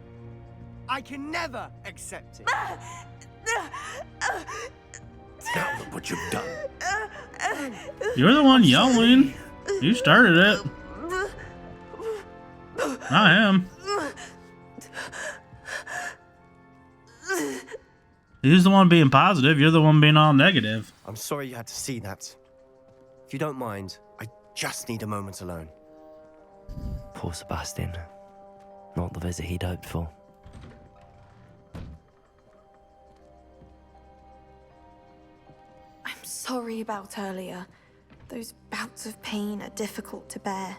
I can never accept it. Now look what you've done. You're the one yelling. You started it. I am. He's the one being positive. You're the one being all negative. I'm sorry you had to see that. If you don't mind, I just need a moment alone. Poor Sebastian. Not the visit he'd hoped for. I'm sorry about earlier. Those bouts of pain are difficult to bear.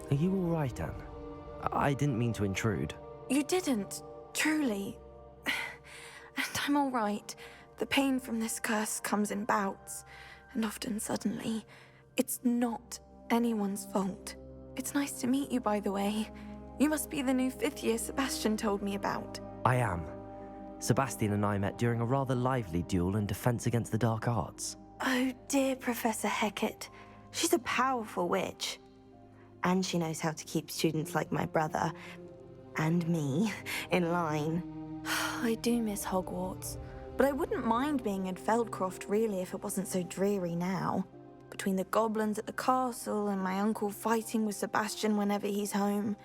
Are you all right, Anne? I didn't mean to intrude. You didn't, truly. And I'm all right. The pain from this curse comes in bouts, and often suddenly. It's not anyone's fault. It's nice to meet you, by the way. You must be the new 5th year Sebastian told me about. I am. Sebastian and I met during a rather lively duel in defense against the dark arts. Oh, dear Professor Hecat. She's a powerful witch. And she knows how to keep students like my brother, and me, in line. I do miss Hogwarts, but I wouldn't mind being in Feldcroft, really, if it wasn't so dreary now. Between the goblins at the castle and my uncle fighting with Sebastian whenever he's home,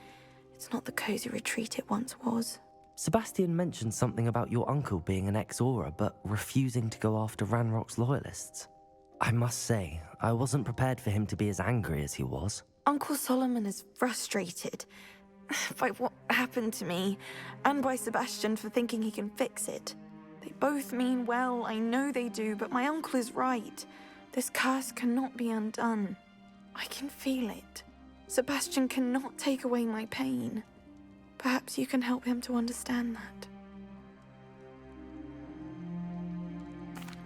it's not the cozy retreat it once was. Sebastian mentioned something about your uncle being an ex-Auror, but refusing to go after Ranrock's loyalists. I must say, I wasn't prepared for him to be as angry as he was. Uncle Solomon is frustrated by what happened to me, and by Sebastian for thinking he can fix it. They both mean well, I know they do, but my uncle is right. This curse cannot be undone. I can feel it. Sebastian cannot take away my pain. Perhaps you can help him to understand that.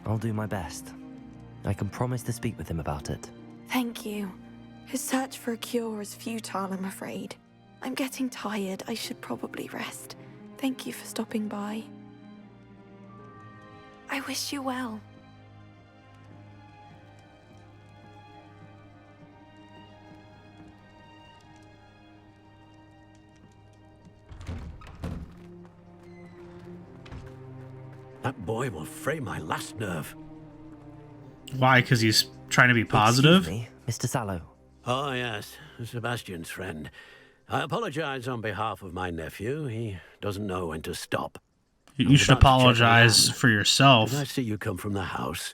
I'll do my best. I can promise to speak with him about it. Thank you. His search for a cure is futile, I'm afraid. I'm getting tired. I should probably rest. Thank you for stopping by. I wish you well. That boy will fray my last nerve. Why? Because he's trying to be positive? Excuse me, Mr. Sallow. Oh, yes, Sebastian's friend. I apologize on behalf of my nephew. He doesn't know when to stop. You should apologize for yourself. Did I see you come from the house?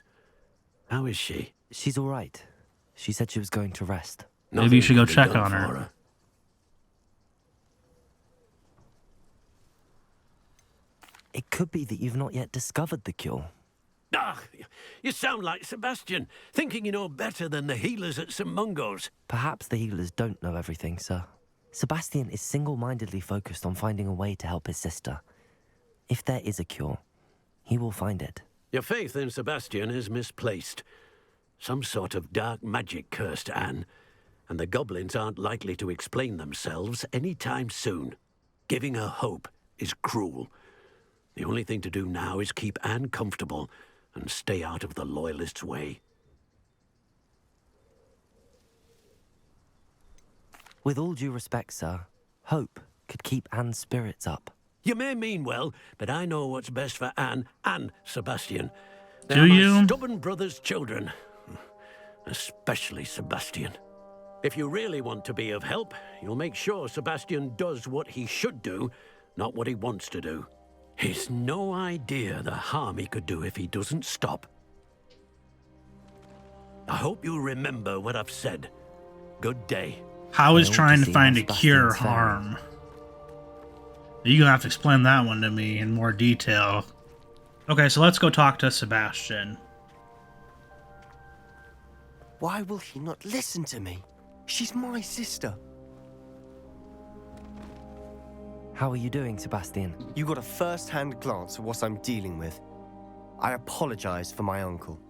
How is she? She's all right. She said she was going to rest. Maybe you should go Nothing can be check done on for her. It could be that you've not yet discovered the cure. Ah, you sound like Sebastian, thinking you know better than the healers at St. Mungo's. Perhaps the healers don't know everything, sir. Sebastian is single-mindedly focused on finding a way to help his sister. If there is a cure, he will find it. Your faith in Sebastian is misplaced. Some sort of dark magic cursed Anne, and the goblins aren't likely to explain themselves any time soon. Giving her hope is cruel. The only thing to do now is keep Anne comfortable and stay out of the Loyalists' way. With all due respect, sir, hope could keep Anne's spirits up. You may mean well, but I know what's best for Anne and Sebastian. They're Do my you? stubborn brother's children. Especially Sebastian. If you really want to be of help, you'll make sure Sebastian does what he should do, not what he wants to do. He's no idea the harm he could do if he doesn't stop. I hope you remember what I've said. Good day. How is I want trying to to see find how a cure Sebastian's harm? You're gonna have to explain that one to me in more detail. Okay, so let's go talk to Sebastian. Why will he not listen to me? She's my sister. How are you doing, Sebastian? You got a first-hand glance at what I'm dealing with. I apologize for my uncle.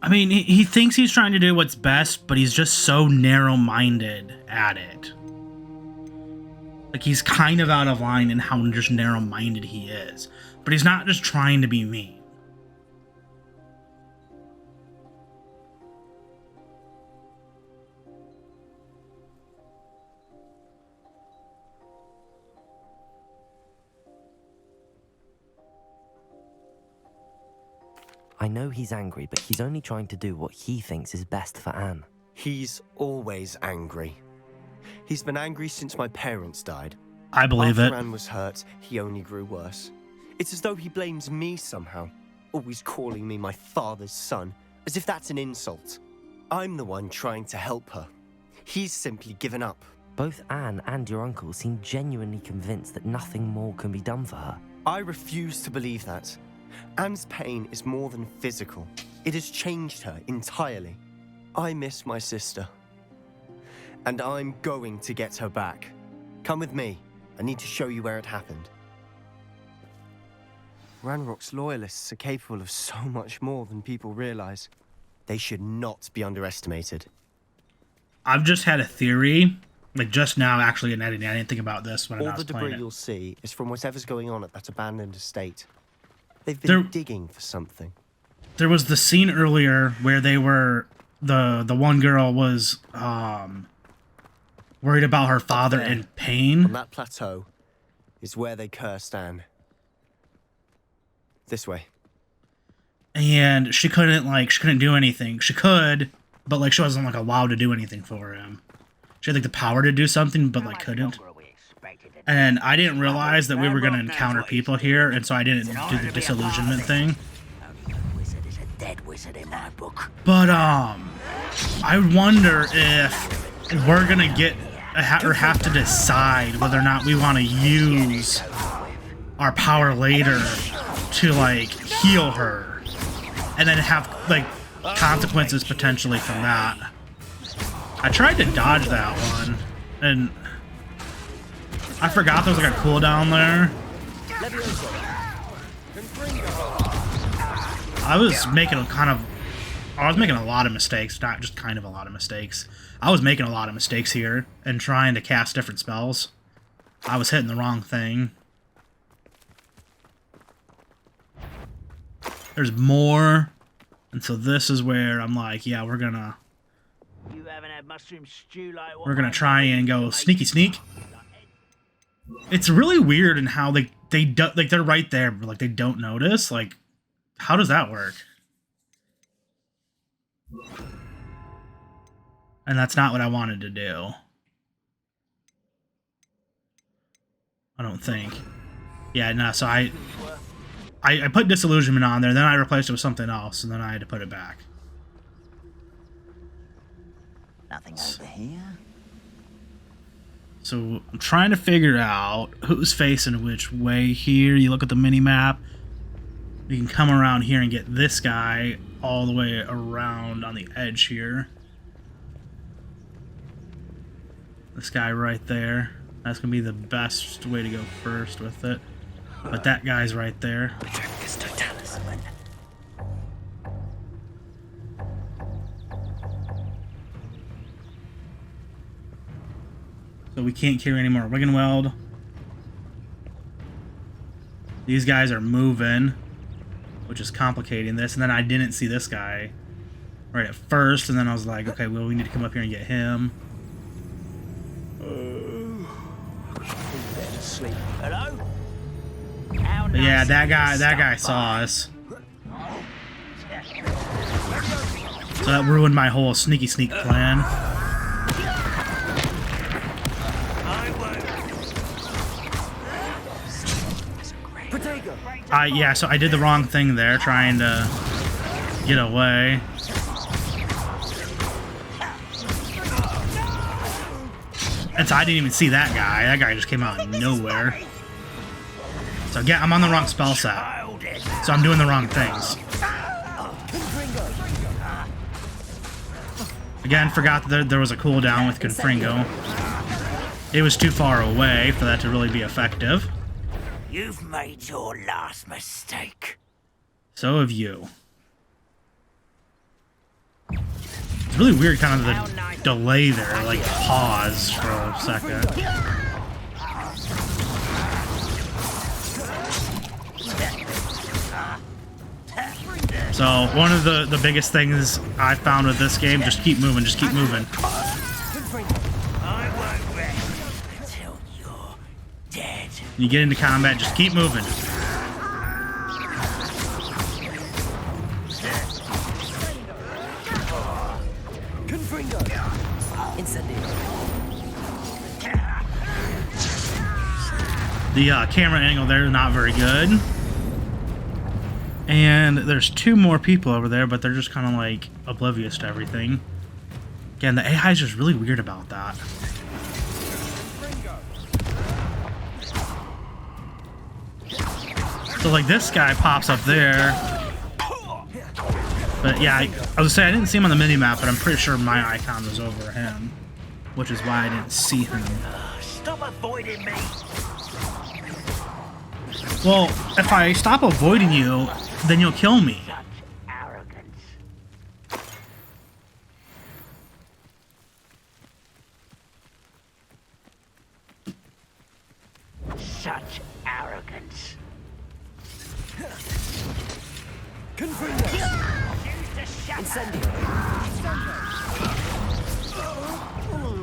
I mean, he thinks he's trying to do what's best, but he's just so narrow-minded at it. Like, he's kind of out of line in how just narrow-minded he is. But he's not just trying to be mean. I know he's angry, but he's only trying to do what he thinks is best for Anne. He's always angry. He's been angry since my parents died. I believe After it. Anne was hurt, he only grew worse. It's as though he blames me somehow, always calling me my father's son, as if that's an insult. I'm the one trying to help her. He's simply given up. Both Anne and your uncle seem genuinely convinced that nothing more can be done for her. I refuse to believe that. Anne's pain is more than physical. It has changed her entirely. I miss my sister. And I'm going to get her back. Come with me. I need to show you where it happened. Ranrock's loyalists are capable of so much more than people realize. They should not be underestimated. I've just had a theory, like just now actually in editing. I didn't think about this when I All was the playing debris it. you'll see is from whatever's going on at that abandoned estate. They've been digging for something. There was the scene earlier where they were the one girl was worried about her father there, in pain. On that plateau is where they cursed Anne. This way. And she couldn't do anything. She could, but like she wasn't like allowed to do anything for him. She had like the power to do something, but like couldn't. And I didn't realize that we were gonna encounter people here, and so I didn't do the disillusionment thing. But I wonder if we're gonna get have to decide whether or not we want to use our power later to like heal her, and then have like consequences potentially from that. I tried to dodge that one, and I forgot there was like a cooldown there. I was making a lot of mistakes, not just kind of a lot of mistakes. I was making a lot of mistakes here and trying to cast different spells. I was hitting the wrong thing. There's more, and so this is where I'm like, yeah, we're gonna try and go sneaky sneak. It's really weird in how they do, like they're right there, but like they don't notice. Like, how does that work? And that's not what I wanted to do. I don't think. Yeah, no, so I put Disillusionment on there, then I replaced it with something else, and then I had to put it back. Nothing over here. So I'm trying to figure out who's facing which way here. You look at the mini-map. You can come around here and get this guy all the way around on the edge here. This guy right there. That's going to be the best way to go first with it. But that guy's right there. So we can't carry any more Wiggenweld. These guys are moving, which is complicating this. And then I didn't see this guy right at first, and then I was like, okay, well, we need to come up here and get him. Hello? But yeah, that guy saw us. So that ruined my whole sneaky sneak plan. Yeah, so I did the wrong thing there, trying to get away. And so I didn't even see that guy. That guy just came out of nowhere. So again, I'm on the wrong spell set. So I'm doing the wrong things. Again, forgot that there was a cooldown with Confringo. It was too far away for that to really be effective. You've made your last mistake. So have you. It's really weird, kind of the delay there, like pause for a second. So one of the biggest things I found with this game, just keep moving, just keep moving. You get into combat, just keep moving. The camera angle there is not very good. And there's two more people over there, but they're just kind of like oblivious to everything. Again, the AI is just really weird about that. So like this guy pops up there. But yeah, I was gonna say I didn't see him on the mini-map, but I'm pretty sure my icon was over him. Which is why I didn't see him. Stop avoiding me. Well, if I stop avoiding you, then you'll kill me. Such arrogance.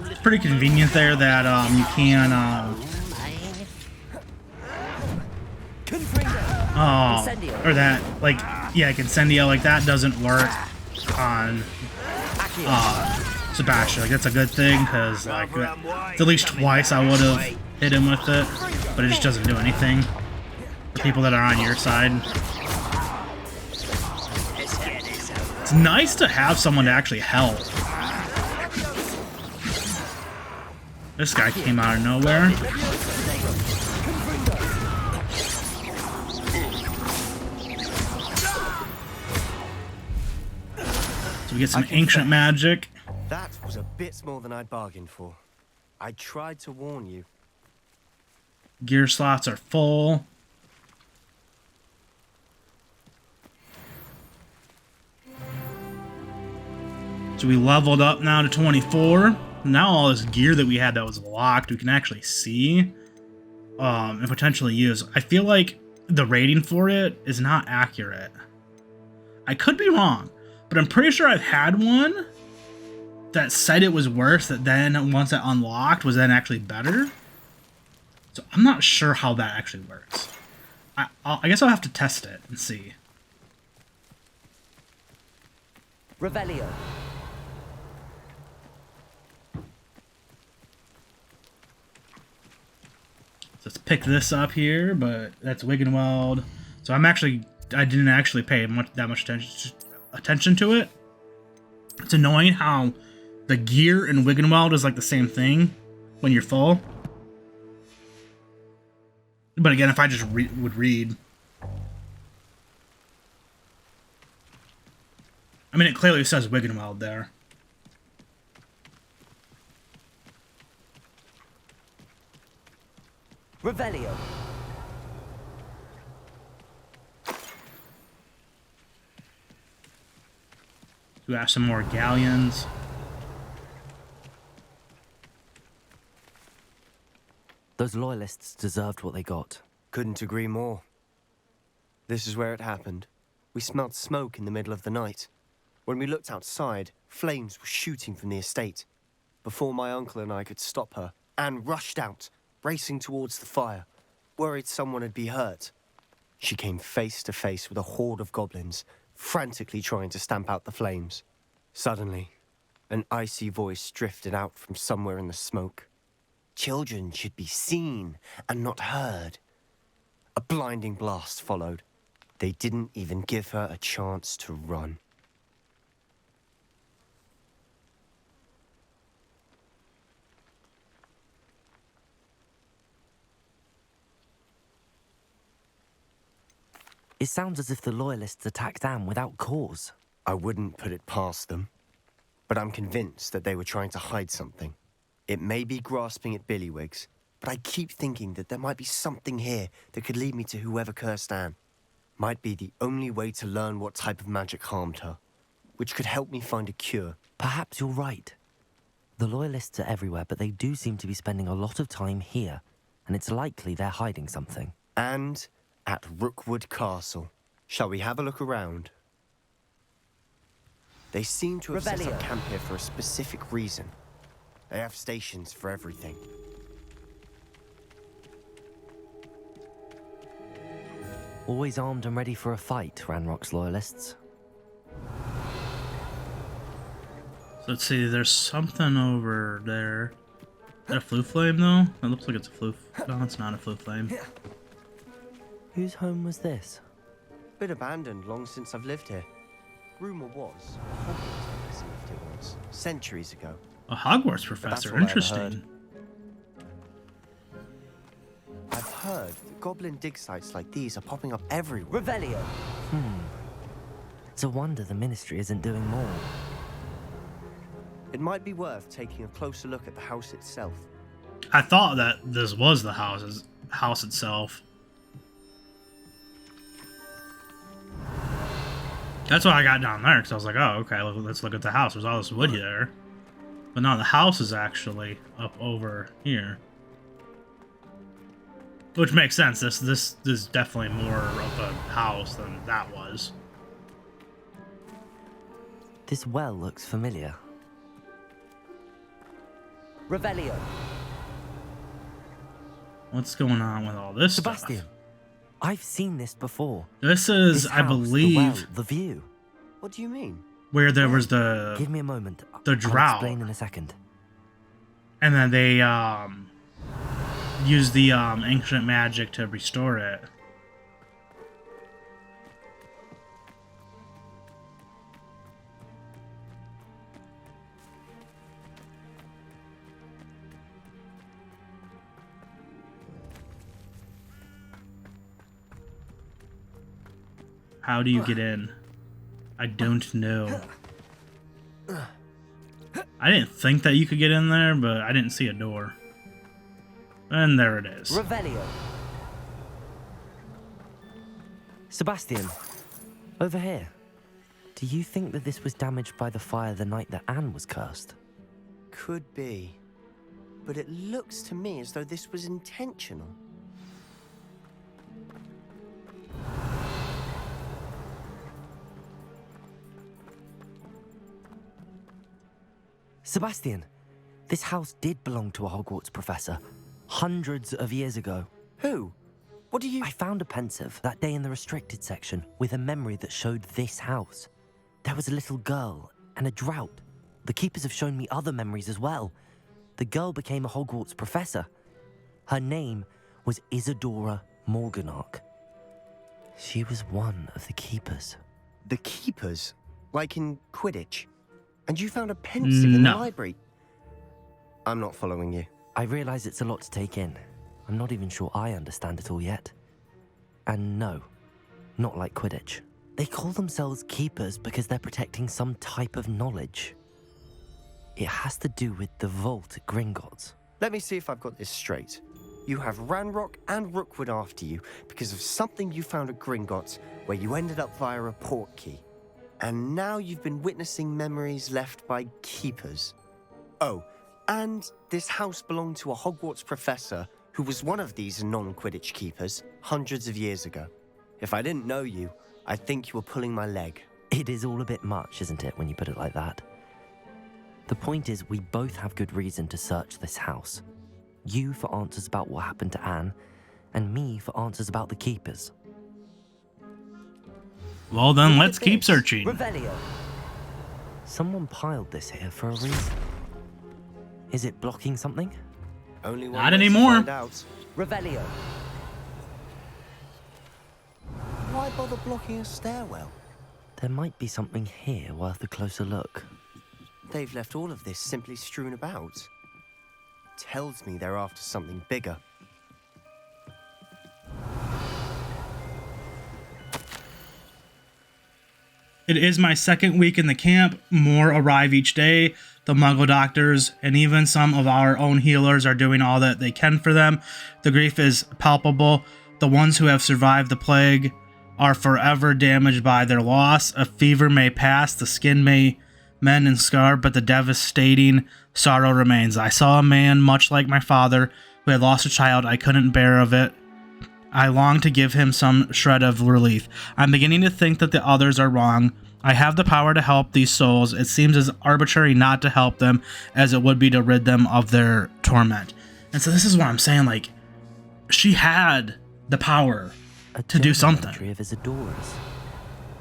It's pretty convenient there that you can or that, like, yeah, Incendio, like, that doesn't work on Sebastian. Like, that's a good thing, because, like, at least twice I would have hit him with it, but it just doesn't do anything for people that are on your side. It's nice to have someone to actually help. This guy came out of nowhere. So we get some ancient magic. That was a bit more than I'd bargained for. I tried to warn you. Gear slots are full. So we leveled up now to 24. Now all this gear that we had that was locked, we can actually see and potentially use. I feel like the rating for it is not accurate. I could be wrong, but I'm pretty sure I've had one that said it was worse, that then once it unlocked was then actually better. So I'm not sure how that actually works. I guess I'll have to test it and see. Revelio. So let's pick this up here, but that's Wiggenweld. So I didn't actually pay that much attention to it. It's annoying how the gear in Wiggenweld is like the same thing when you're full. But again, if I just would read. I mean, it clearly says Wiggenweld there. Revelio. We have some more galleons. Those loyalists deserved what they got. Couldn't agree more. This is where it happened. We smelled smoke in the middle of the night. When we looked outside, flames were shooting from the estate. Before my uncle and I could stop her, Anne rushed out, racing towards the fire, worried someone had been hurt. She came face to face with a horde of goblins, frantically trying to stamp out the flames. Suddenly, an icy voice drifted out from somewhere in the smoke. Children should be seen and not heard. A blinding blast followed. They didn't even give her a chance to run. It sounds as if the loyalists attacked Anne without cause. I wouldn't put it past them, but I'm convinced that they were trying to hide something. It may be grasping at Billywigs, but I keep thinking that there might be something here that could lead me to whoever cursed Anne. Might be the only way to learn what type of magic harmed her, which could help me find a cure. Perhaps you're right. The loyalists are everywhere, but they do seem to be spending a lot of time here, and it's likely they're hiding something. And at Rookwood Castle. Shall we have a look around? They seem to have set up camp here for a specific reason. They have stations for everything. Always armed and ready for a fight, Ranrock's loyalists. So let's see, there's something over there. Is that a flue flame, though? It looks like it's a flue... No, it's not a flue flame. Whose home was this? Been abandoned long since I've lived here. Rumor was Hogwarts Legacy lived here once, centuries ago. A Hogwarts professor, interesting. I've heard that goblin dig sites like these are popping up everywhere. Revelio. It's a wonder the Ministry isn't doing more. It might be worth taking a closer look at the house itself. I thought that this was the house itself. That's why I got down there, because I was like, oh, okay, let's look at the house. There's all this wood there. But no, the house is actually up over here. Which makes sense. This is definitely more of a house than that was. This well looks familiar. Revelio. What's going on with all this Sebastian, stuff? I've seen this before. This is, This I house, believe, the well, the view. What do you mean? where there was the... Give me a moment. The drought. I'll explain in a second. And then they used the ancient magic to restore it. How do you get in? I don't know. I didn't think that you could get in there, but I didn't see a door. And there it is. Revelio. Sebastian, over here. Do you think that this was damaged by the fire the night that Anne was cursed? Could be. But it looks to me as though this was intentional. Sebastian, this house did belong to a Hogwarts professor, hundreds of years ago. Who? What do you... I found a pensive that day in the restricted section with a memory that showed this house. There was a little girl and a drought. The keepers have shown me other memories as well. The girl became a Hogwarts professor. Her name was Isadora Morganach. She was one of the keepers. The keepers? Like in Quidditch? And you found a pensive in the library? I'm not following you. I realize it's a lot to take in. I'm not even sure I understand it all yet. And no, not like Quidditch. They call themselves keepers because they're protecting some type of knowledge. It has to do with the vault at Gringotts. Let me see if I've got this straight. You have Ranrock and Rookwood after you because of something you found at Gringotts where you ended up via a portkey. And now you've been witnessing memories left by keepers. Oh, and this house belonged to a Hogwarts professor who was one of these non-Quidditch keepers hundreds of years ago. If I didn't know you, I'd think you were pulling my leg. It is all a bit much, isn't it, when you put it like that? The point is, we both have good reason to search this house. You for answers about what happened to Anne, and me for answers about the keepers. Well then, let's keep searching. Revelio. Someone piled this here for a reason. Is it blocking something? Only one Not way to anymore. find out. Revelio. Why bother blocking a stairwell? There might be something here worth a closer look. They've left all of this simply strewn about. Tells me they're after something bigger. It is my second week in the camp. More arrive each day. The Muggle doctors and even some of our own healers are doing all that they can for them. The grief is palpable. The ones who have survived the plague are forever damaged by their loss. A fever may pass, the skin may mend and scar, but the devastating sorrow remains. I saw a man much like my father who had lost a child. I couldn't bear of it. I long to give him some shred of relief. I'm beginning to think that the others are wrong. I have the power to help these souls. It seems as arbitrary not to help them as it would be to rid them of their torment. And so this is what I'm saying, like, she had the power to do something. Of Isadora's.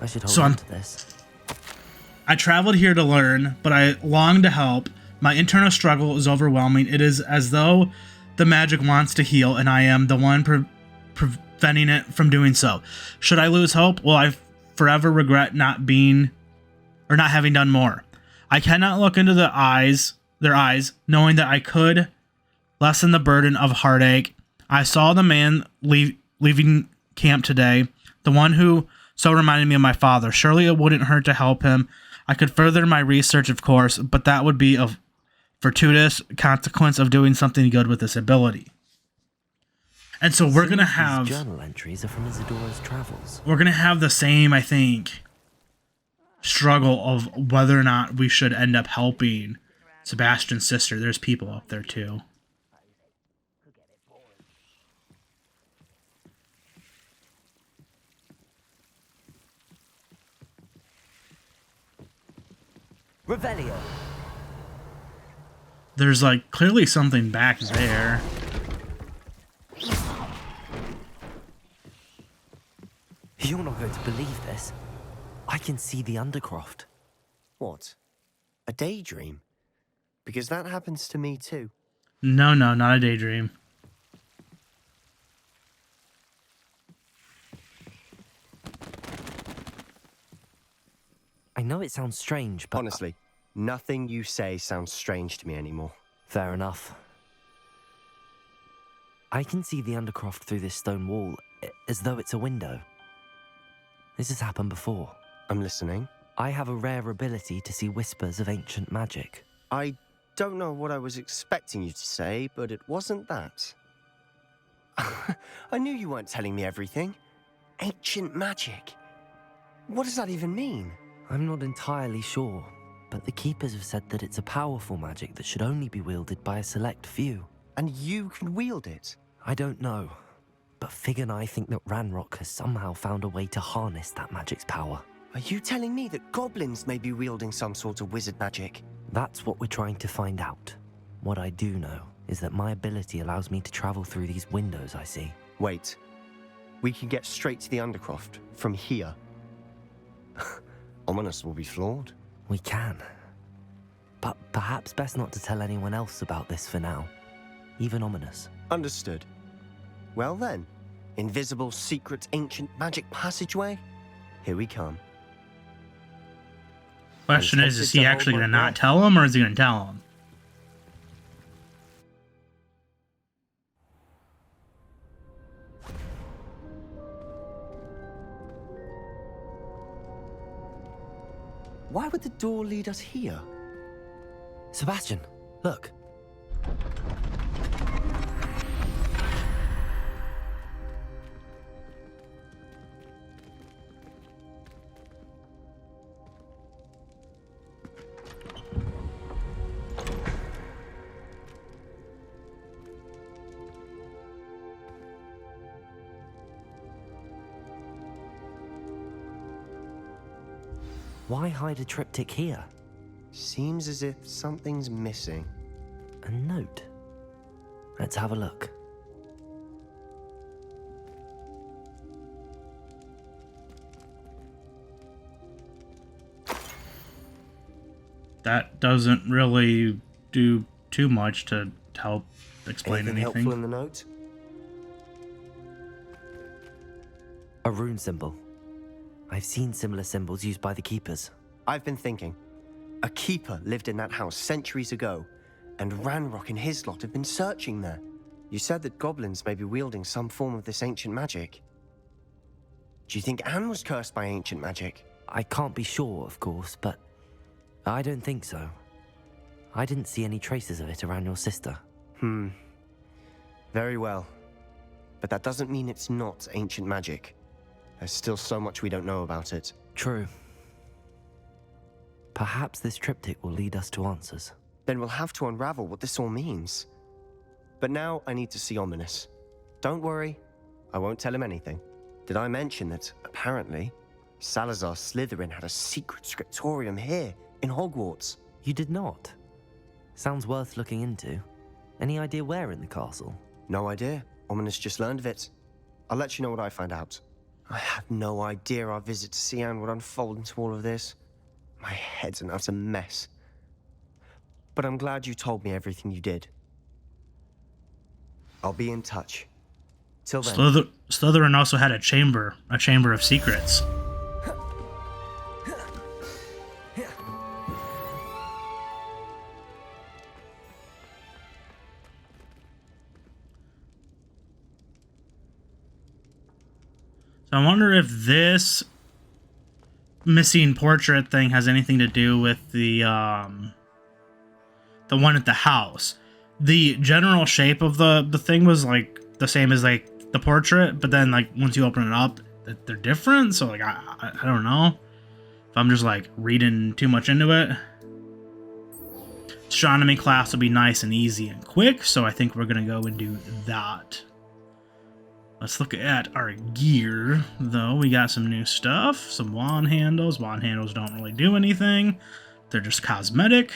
I should hold So on to this. I traveled here to learn, but I long to help. My internal struggle is overwhelming. It is as though the magic wants to heal, and I am the one preventing it from doing so. Should I lose hope? Will I forever regret not having done more? I cannot look into their eyes, knowing that I could lessen the burden of heartache. I saw the man leaving camp today, the one who so reminded me of my father. Surely it wouldn't hurt to help him. I could further my research, of course, but that would be a fortuitous consequence of doing something good with this ability. And so we're gonna have journal entries are from Isadora's travels. We're gonna have the same, I think, struggle of whether or not we should end up helping Sebastian's sister. There's people up there too. Revelio. There's like clearly something back there. You're not going to believe this. I can see the Undercroft. What? A daydream? Because that happens to me too. No, not a daydream. I know it sounds strange, but... Honestly, nothing you say sounds strange to me anymore. Fair enough. I can see the Undercroft through this stone wall, as though it's a window. This has happened before. I'm listening. I have a rare ability to see whispers of ancient magic. I don't know what I was expecting you to say, but it wasn't that. I knew you weren't telling me everything. Ancient magic. What does that even mean? I'm not entirely sure, but the Keepers have said that it's a powerful magic that should only be wielded by a select few. And you can wield it? I don't know, but Fig and I think that Ranrock has somehow found a way to harness that magic's power. Are you telling me that goblins may be wielding some sort of wizard magic? That's what we're trying to find out. What I do know is that my ability allows me to travel through these windows I see. Wait. We can get straight to the Undercroft from here. Ominous will be floored. We can. But perhaps best not to tell anyone else about this for now. Even Ominous. Understood. Well then, invisible, secret, ancient magic passageway? Here we come. Question is he actually going to not tell him, or is he going to tell him? Why would the door lead us here? Sebastian, look. Why hide a triptych here? Seems as if something's missing. A note. Let's have a look. That doesn't really do too much to help explain anything. Helpful in the note? A rune symbol. I've seen similar symbols used by the Keepers. I've been thinking. A keeper lived in that house centuries ago, and Ranrock and his lot have been searching there. You said that goblins may be wielding some form of this ancient magic. Do you think Anne was cursed by ancient magic? I can't be sure, of course, but I don't think so. I didn't see any traces of it around your sister. Very well. But that doesn't mean it's not ancient magic. There's still so much we don't know about it. True. Perhaps this triptych will lead us to answers. Then we'll have to unravel what this all means. But now I need to see Ominous. Don't worry, I won't tell him anything. Did I mention that, apparently, Salazar Slytherin had a secret scriptorium here, in Hogwarts? You did not? Sounds worth looking into. Any idea where in the castle? No idea. Ominous just learned of it. I'll let you know what I find out. I had no idea our visit to Sian would unfold into all of this. My head's an utter mess. But I'm glad you told me everything you did. I'll be in touch. Till then. Slytherin also had a chamber of secrets. So I wonder if this missing portrait thing has anything to do with the one at the house. The general shape of the thing was like the same as like the portrait, but then like once you open it up, they're different. So like I don't know if I'm just like reading too much into it. Astronomy class will be nice and easy and quick, so I think we're gonna go and do that. Let's look at our gear, though. We got some new stuff, some wand handles. Wand handles don't really do anything. They're just cosmetic.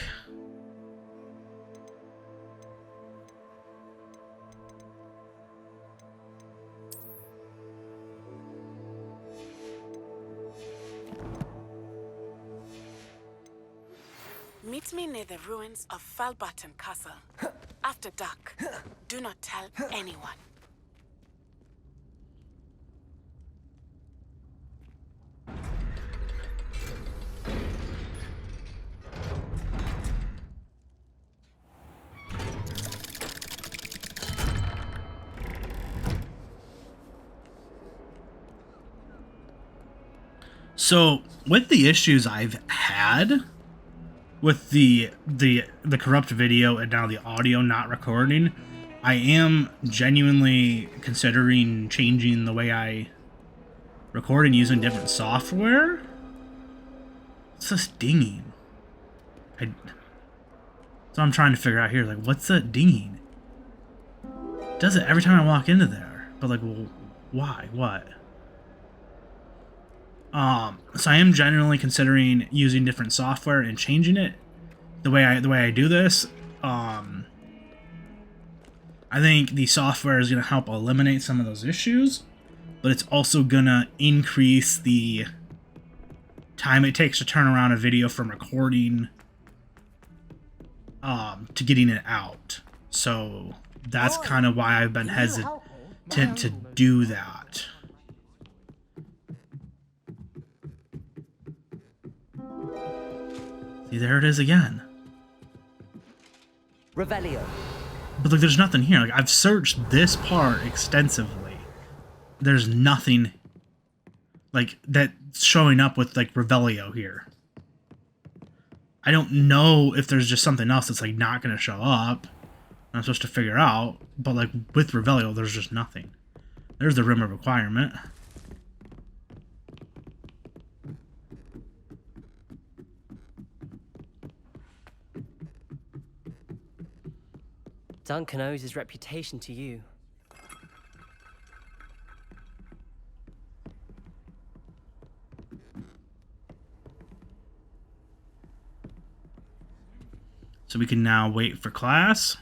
Meet me near the ruins of Falbaton Castle. After dark. Do not tell anyone. So, with the issues I've had with the corrupt video and now the audio not recording, I am genuinely considering changing the way I record and using different software. What's this dinging? So I'm trying to figure out here, like, what's that dinging? It does it every time I walk into there. But, like, well, why? What? So I am generally considering using different software and changing it. The way I do this, I think the software is going to help eliminate some of those issues, but it's also going to increase the time it takes to turn around a video from recording to getting it out. So that's kind of why I've been hesitant to do that. See, there it is again. Revelio. But look, there's nothing here. Like, I've searched this part extensively. There's nothing like that's showing up with like Revelio here. I don't know if there's just something else that's like not gonna show up. I'm supposed to figure out, but like with Revelio, there's just nothing. There's the Room of Requirement. Duncan owes his reputation to you. So we can now wait for class.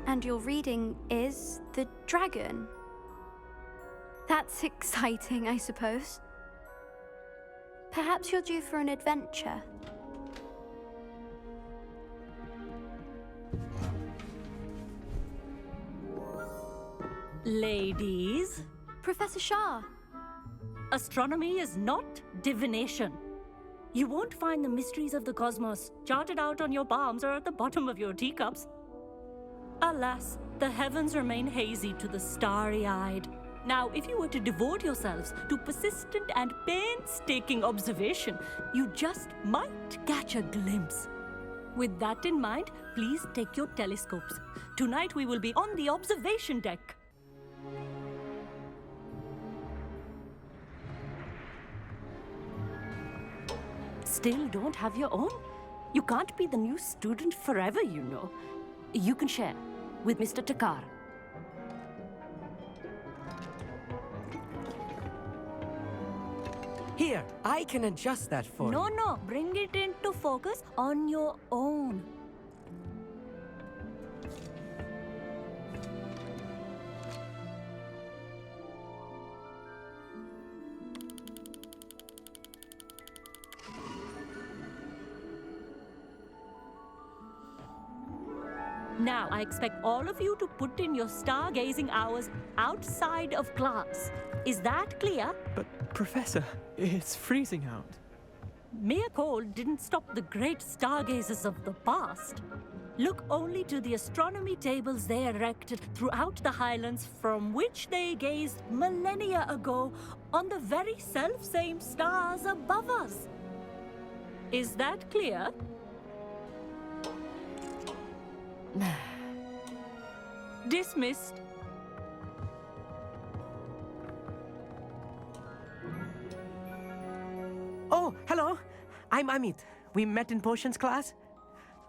And your reading is the dragon. That's exciting, I suppose. Perhaps you're due for an adventure. Ladies, Professor Shah. astronomy is not divination. You won't find the mysteries of the cosmos charted out on your palms or at the bottom of your teacups. Alas, the heavens remain hazy to the starry-eyed. Now, if you were to devote yourselves to persistent and painstaking observation, you just might catch a glimpse. With that in mind, please take your telescopes. Tonight we will be on the observation deck. Still don't have your own? You can't be the new student forever, you know. You can share with Mr. Takar. Here, I can adjust that for you. No, bring it into focus on your own. Now, I expect all of you to put in your stargazing hours outside of class. Is that clear? But, Professor, it's freezing out. Mere cold didn't stop the great stargazers of the past. Look only to the astronomy tables they erected throughout the Highlands from which they gazed millennia ago on the very self-same stars above us. Is that clear? Dismissed. Oh, hello. I'm Amit. We met in potions class.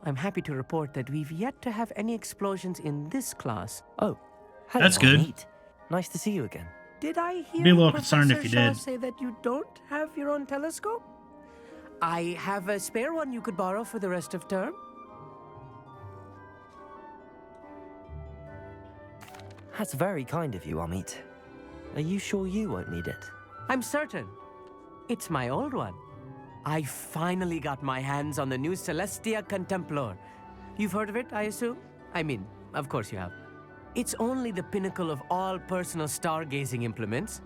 I'm happy to report that we've yet to have any explosions in this class. Oh, hello, That's good. Amit. Nice to see you again. Did I hear Be a little Professor concerned if you Shah did. say that you don't have your own telescope? I have a spare one you could borrow for the rest of term. That's very kind of you, Amit. Are you sure you won't need it? I'm certain. It's my old one. I finally got my hands on the new Celestia Contemplor. You've heard of it, I assume? I mean, of course you have. It's only the pinnacle of all personal stargazing implements.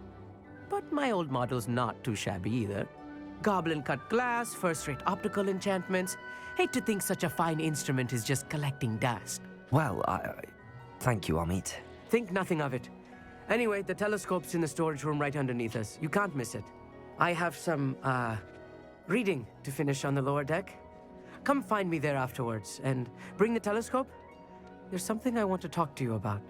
But my old model's not too shabby either. Goblin-cut glass, first-rate optical enchantments. Hate to think such a fine instrument is just collecting dust. Well, thank you, Amit. Think nothing of it. Anyway, the telescope's in the storage room right underneath us. You can't miss it. I have some, reading to finish on the lower deck. Come find me there afterwards, and bring the telescope. There's something I want to talk to you about.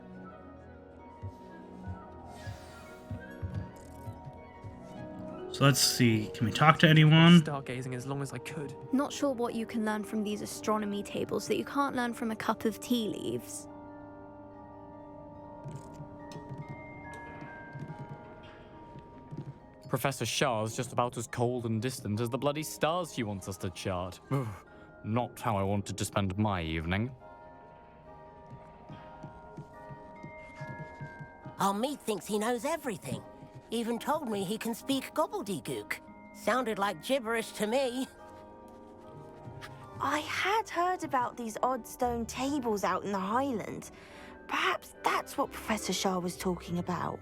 So let's see. Can we talk to anyone? Stargazing as long as I could. Not sure what you can learn from these astronomy tables that you can't learn from a cup of tea leaves. Professor Shah's just about as cold and distant as the bloody stars she wants us to chart. Ugh, not how I wanted to spend my evening. Amit thinks he knows everything. Even told me he can speak gobbledygook. Sounded like gibberish to me. I had heard about these odd stone tables out in the Highlands. Perhaps that's what Professor Shah was talking about.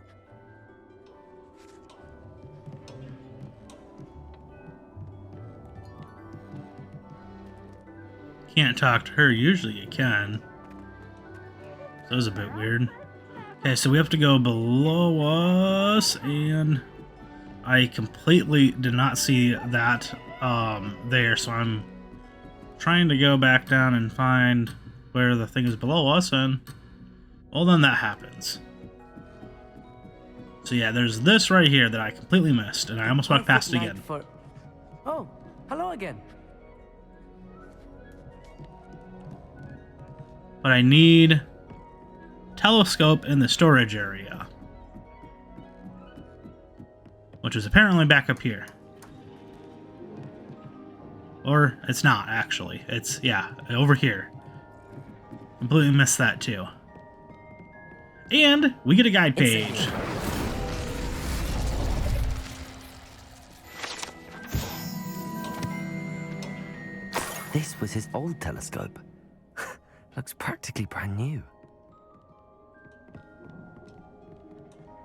Can't talk to her. Usually you can. That was a bit weird. Okay, so we have to go below us, and I completely did not see that there, so I'm trying to go back down and find where the thing is below us, and well, then that happens. So yeah, there's this right here that I completely missed, and I almost walked past it again. Oh, hello again. But I need telescope in the storage area, which is apparently back up here. Or it's not, actually. It's, yeah, over here. Completely missed that too. And we get a guide page. This was his old telescope. Looks practically brand new.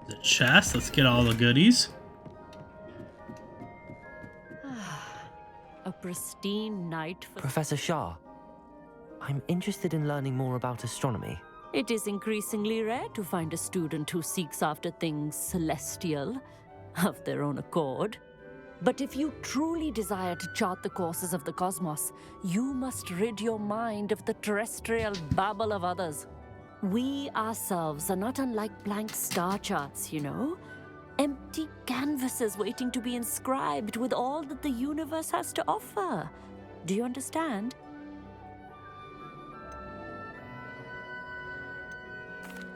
The chest, let's get all the goodies. A pristine night for... Professor Shah, I'm interested in learning more about astronomy. It is increasingly rare to find a student who seeks after things celestial, of their own accord. But if you truly desire to chart the courses of the cosmos, you must rid your mind of the terrestrial babble of others. We ourselves are not unlike blank star charts, you know? Empty canvases waiting to be inscribed with all that the universe has to offer. Do you understand?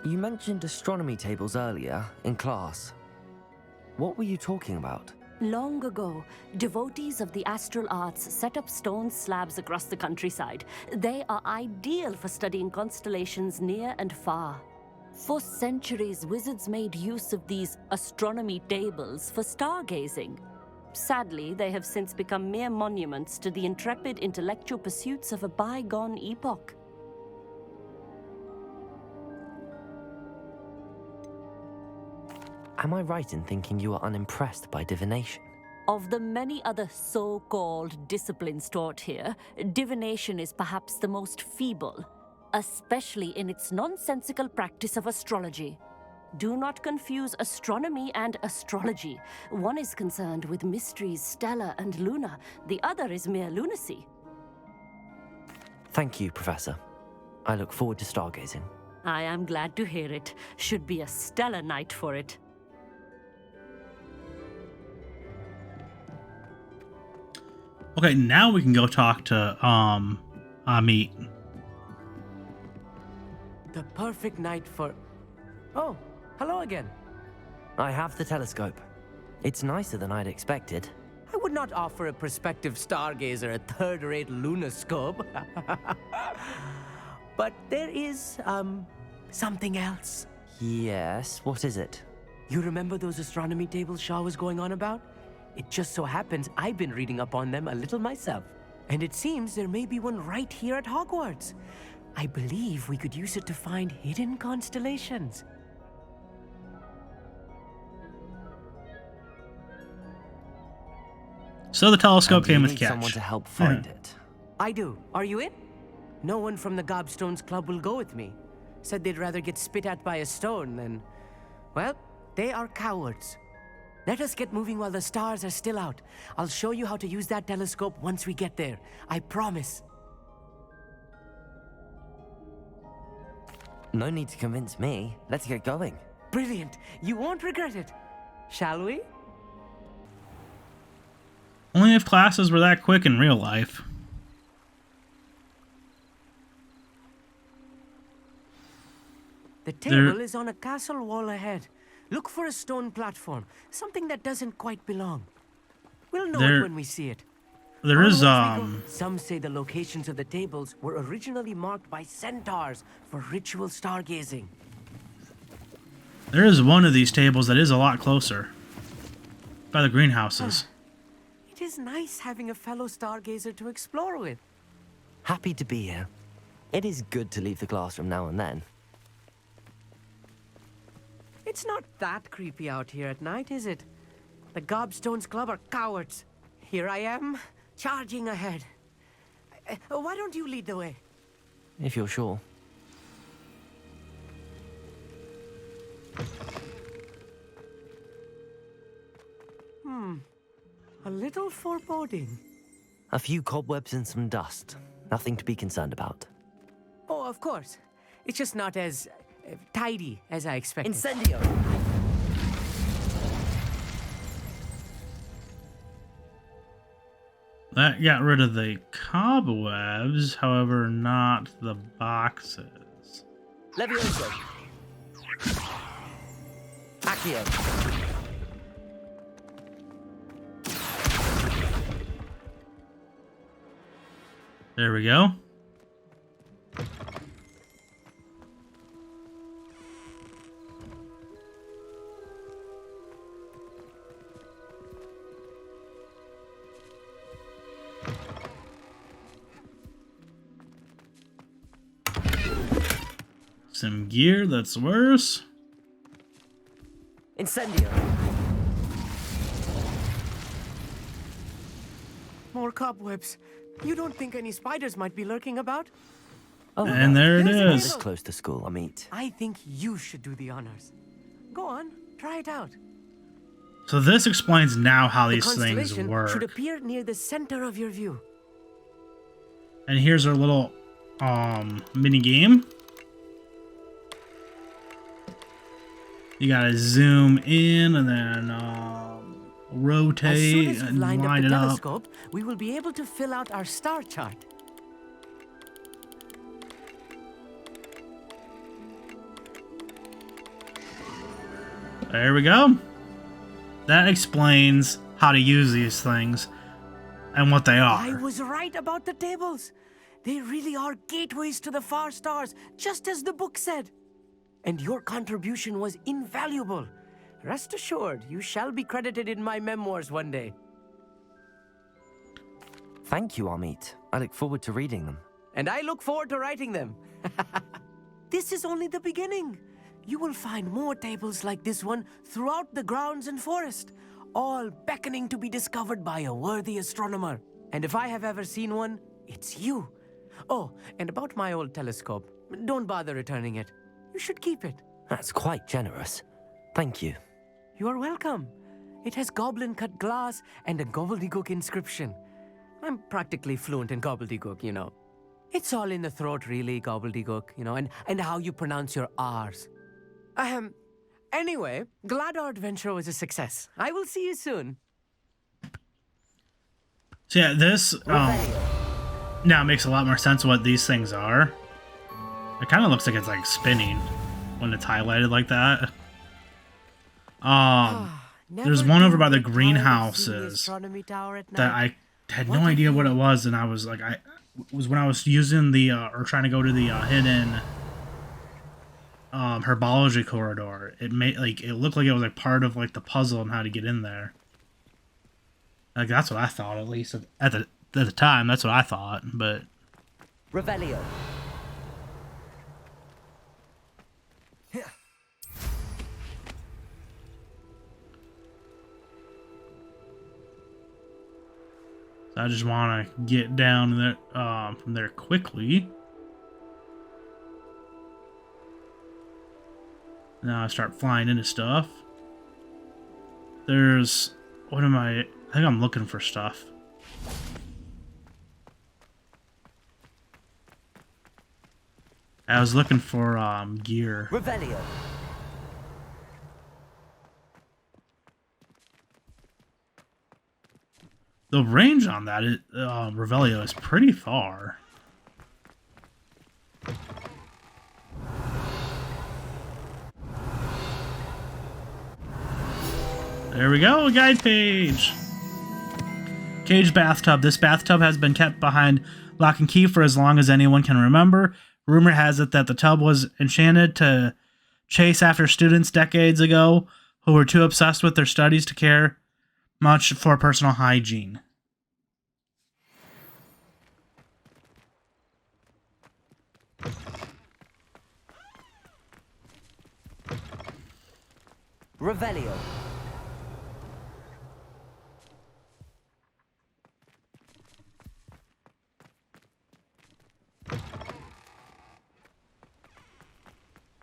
You mentioned astronomy tables earlier in class. What were you talking about? Long ago, devotees of the astral arts set up stone slabs across the countryside. They are ideal for studying constellations near and far. For centuries, wizards made use of these astronomy tables for stargazing. Sadly, they have since become mere monuments to the intrepid intellectual pursuits of a bygone epoch. Am I right in thinking you are unimpressed by divination? Of the many other so-called disciplines taught here, divination is perhaps the most feeble, especially in its nonsensical practice of astrology. Do not confuse astronomy and astrology. One is concerned with mysteries stellar and lunar, the other is mere lunacy. Thank you, Professor. I look forward to stargazing. I am glad to hear it. Should be a stellar night for it. Okay, now we can go talk to Amit. The perfect night for... Oh, hello again. I have the telescope. It's nicer than I'd expected. I would not offer a prospective stargazer a third-rate lunoscope. But there is, something else. Yes, what is it? You remember those astronomy tables Shah was going on about? It just so happens I've been reading up on them a little myself. And it seems there may be one right here at Hogwarts. I believe we could use it to find hidden constellations. So the telescope And you came with need catch. someone to help find it. I do. Are you in? No one from the Gobstones Club will go with me. Said they'd rather get spit at by a stone than... Well, they are cowards. Let us get moving while the stars are still out. I'll show you how to use that telescope once we get there. I promise. No need to convince me. Let's get going. Brilliant. You won't regret it. Shall we? Only if classes were that quick in real life. The table is on a castle wall ahead. Look for a stone platform, something that doesn't quite belong. We'll know it when we see it. There is, Some say the locations of the tables were originally marked by centaurs for ritual stargazing. There is one of these tables that is a lot closer. By the greenhouses. It is nice having a fellow stargazer to explore with. Happy to be here. It is good to leave the classroom now and then. It's not that creepy out here at night, is it? The Gobstones Club are cowards. Here I am, charging ahead. Why don't you lead the way? If you're sure. A little foreboding. A few cobwebs and some dust. Nothing to be concerned about. Oh, of course. It's just not as tidy as I expected. Incendio! That got rid of the cobwebs, however, not the boxes. Levioso! Accio! There we go. Some gear that's worse. Incendio! More cobwebs. You don't think any spiders might be lurking about? Oh, and there it is. This close to school, Amit. I think you should do the honors. Go on, try it out. So this explains now how these The things constellation work. should appear near the center of your view. And here's our little mini game. You gotta zoom in and then rotate As soon as we've and lined up line the it up. telescope, we will be able to fill out our star chart. There we go. That explains how to use these things and what they I are. was right about the tables. They really are gateways to the far stars, just as the book said. And your contribution was invaluable. Rest assured, you shall be credited in my memoirs one day. Thank you, Amit. I look forward to reading them. And I look forward to writing them. This is only the beginning. You will find more tables like this one throughout the grounds and forest, all beckoning to be discovered by a worthy astronomer. And if I have ever seen one, it's you. Oh, and about my old telescope, don't bother returning it. You should keep it. That's quite generous. Thank you. You are welcome. It has goblin-cut glass and a gobbledygook inscription. I'm practically fluent in gobbledygook, you know. It's all in the throat, really, gobbledygook, you know, and how you pronounce your R's. Anyway, glad our adventure was a success. I will see you soon. So yeah, this now it makes a lot more sense what these things are. It kind of looks like it's like spinning when it's highlighted like that. There's one over by the greenhouses that I had no idea what it was, and I was like, was when I was using the or trying to go to the hidden herbology corridor. It made it looked like it was like part of like the puzzle and how to get in there. Like that's what I thought, at least at the time. That's what I thought, but Revelio. I just want to get down there from there quickly. Now I start flying into stuff. There's... What am I... I think I'm looking for stuff. I was looking for gear. Revelio. The range on that, Revelio, is pretty far. There we go, guide page. Cage bathtub. This bathtub has been kept behind lock and key for as long as anyone can remember. Rumor has it that the tub was enchanted to chase after students decades ago who were too obsessed with their studies to care much for personal hygiene. Revelio.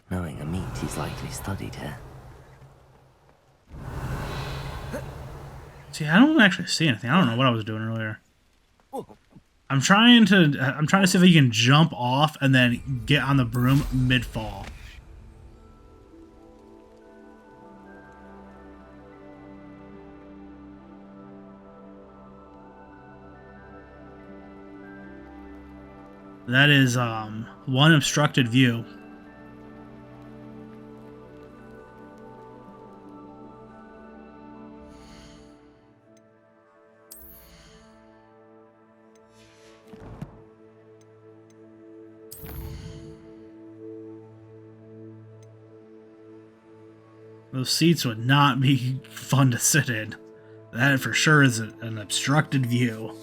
Knowing Amit, he's likely studied here. See, I don't actually see anything. I don't know what I was doing earlier. I'm trying to see if you can jump off and then get on the broom mid-fall. That is one obstructed view. Those seats would not be fun to sit in. That for sure is an obstructed view.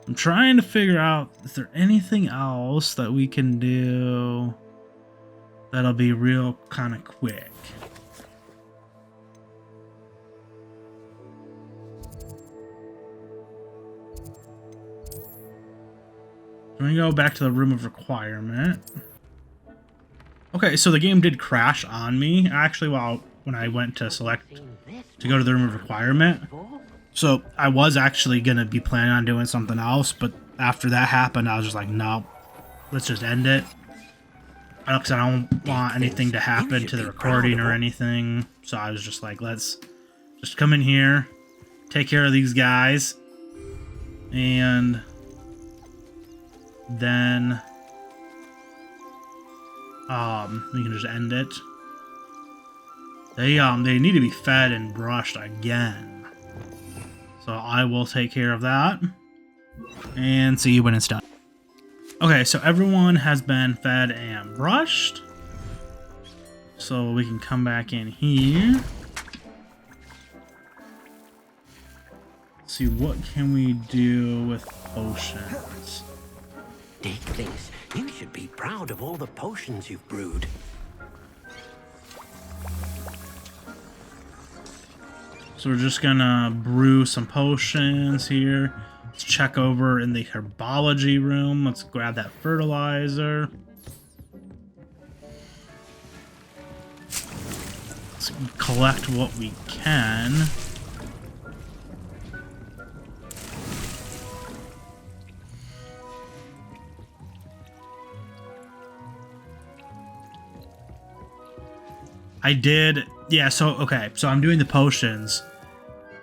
I'm trying to figure out, is there anything else that we can do that'll be real kind of quick? Let me go back to the room of requirement. Okay, so the game did crash on me, actually, when I went to select to go to the room of requirement. So I was actually going to be planning on doing something else, but after that happened, I was just like, no, let's just end it. Because I don't want anything to happen to the recording or anything. So I was just like, let's just come in here, take care of these guys, and then we can just end it. They need to be fed and brushed again. So I will take care of that and see you when it's done. Okay, so everyone has been fed and brushed. So we can come back in here. See, what can we do with potions? Deek thinks you should be proud of all the potions you've brewed. So we're just gonna brew some potions here. Let's check over in the herbology room. Let's grab that fertilizer. Let's collect what we can. I did, yeah, so I'm doing the potions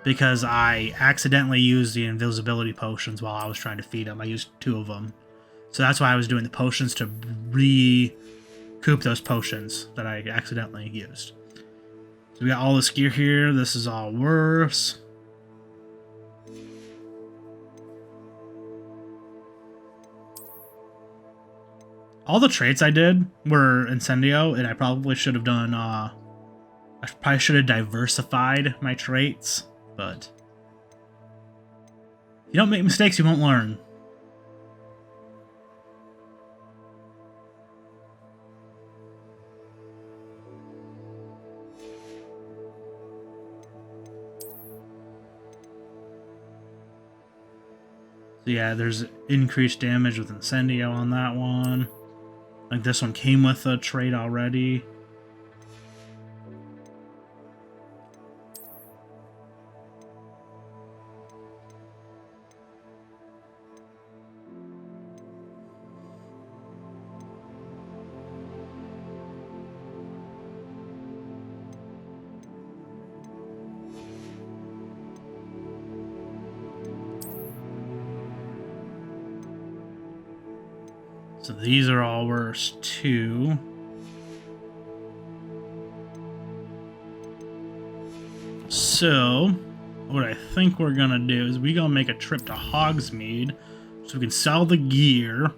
because I accidentally used the invisibility potions while I was trying to feed them. I used 2 of them. So that's why I was doing the potions, to recoup those potions that I accidentally used. So we got all this gear here. This is all worse. All the traits I did were Incendio, and I probably should have done, I probably should have diversified my traits, but if you don't make mistakes, you won't learn. So yeah, there's increased damage with Incendio on that one. Like this one came with a trait already. So these are all worse too. So what I think we're gonna do is we gonna make a trip to Hogsmeade so we can sell the gear,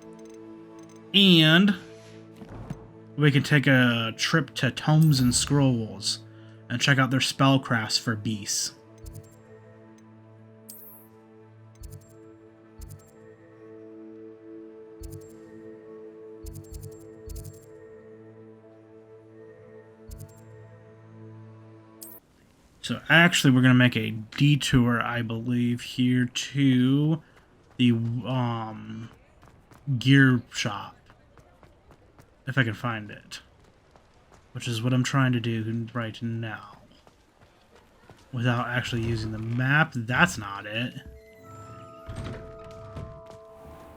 and we can take a trip to Tomes and Scrolls and check out their spellcrafts for beasts. So actually, we're going to make a detour, I believe, here to the gear shop. If I can find it. Which is what I'm trying to do right now. Without actually using the map. That's not it.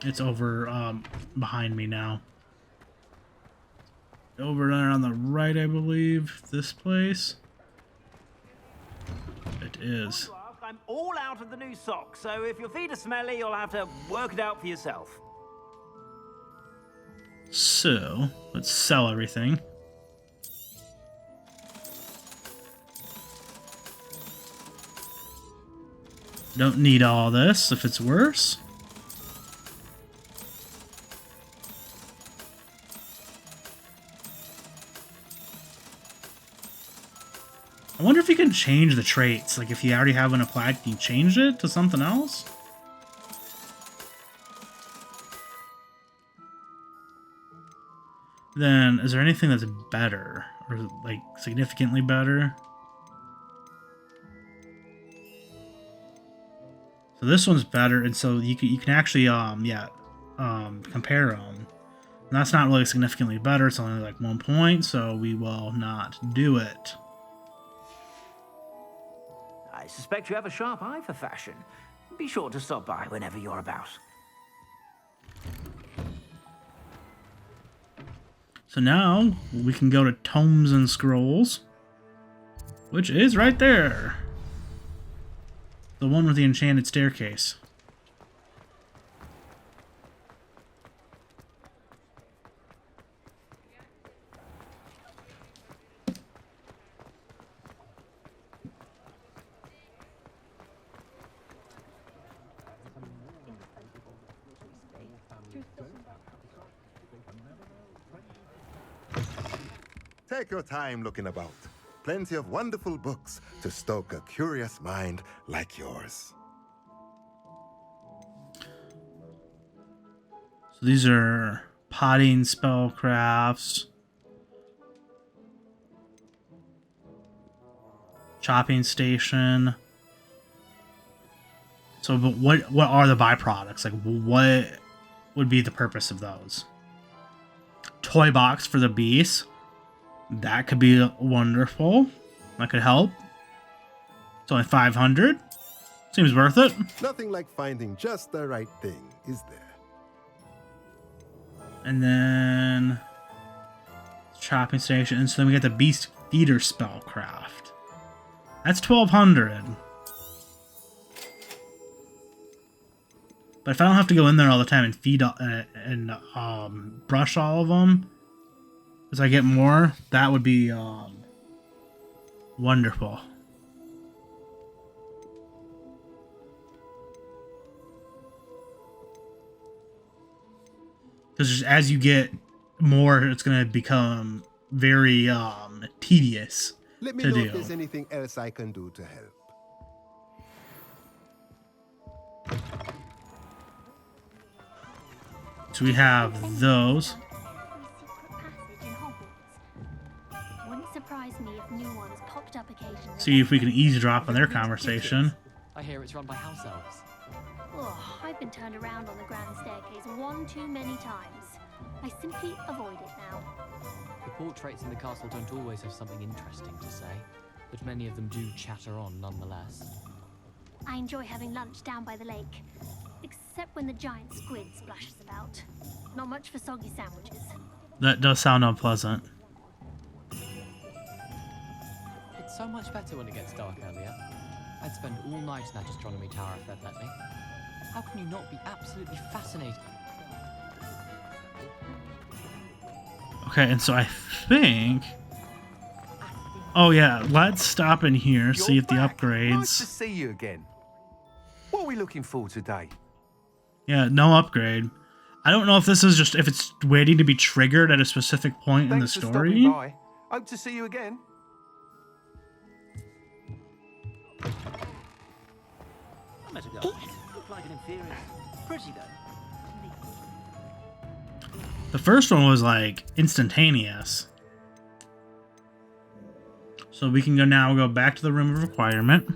It's over behind me now. Over there on the right, I believe. This place. It is. I'm all out of the new socks, so if your feet are smelly, you'll have to work it out for yourself. So, let's sell everything. Don't need all this if it's worse. I wonder if you can change the traits. Like, if you already have one applied, can you change it to something else? Then, is there anything that's better? Or, like, significantly better? So this one's better, and so you can actually, compare them. And that's not really significantly better. It's only like 1 point, so we will not do it. I suspect you have a sharp eye for fashion. Be sure to stop by whenever you're about. So now we can go to Tomes and Scrolls, which is right there. The one with the enchanted staircase. Take your time looking about. Plenty of wonderful books to stoke a curious mind like yours. So these are potting spellcrafts, chopping station. So, but what are the byproducts? Like, what would be the purpose of those? Toy box for the beast. That could be wonderful. That could help. It's only 500. Seems worth it. Nothing like finding just the right thing, is there? And then chopping station. And so then we got the beast feeder spellcraft. That's 1200. But if I don't have to go in there all the time and feed and brush all of them, as I get more, that would be wonderful. Because as you get more, it's going to become very tedious Let me to know do. if there's anything else I can do to help. So we have those. Wouldn't surprise me if new ones popped up occasionally. See if we can eavesdrop on their conversation. I hear it's run by house elves. Oh, I've been turned around on the grand staircase one too many times. I simply avoid it now. The portraits in the castle don't always have something interesting to say, but many of them do chatter on nonetheless. I enjoy having lunch down by the lake, except when the giant squid splashes about. Not much for soggy sandwiches. That does sound unpleasant. It's so much better when it gets dark earlier. I'd spend all night in that astronomy tower if they'd let me. How can you not be absolutely fascinated? Okay, and so I think... Oh yeah, let's stop in here, see if the upgrades... Nice to see you again. What are we looking for today? Yeah, no upgrade. I don't know if this is just... if it's waiting to be triggered at a specific point in the Thanks for story. stopping by. Hope to see you again. I met a girl. Looked like an inferior. Pretty though. The first one was like instantaneous. So we can go back to the room of requirement.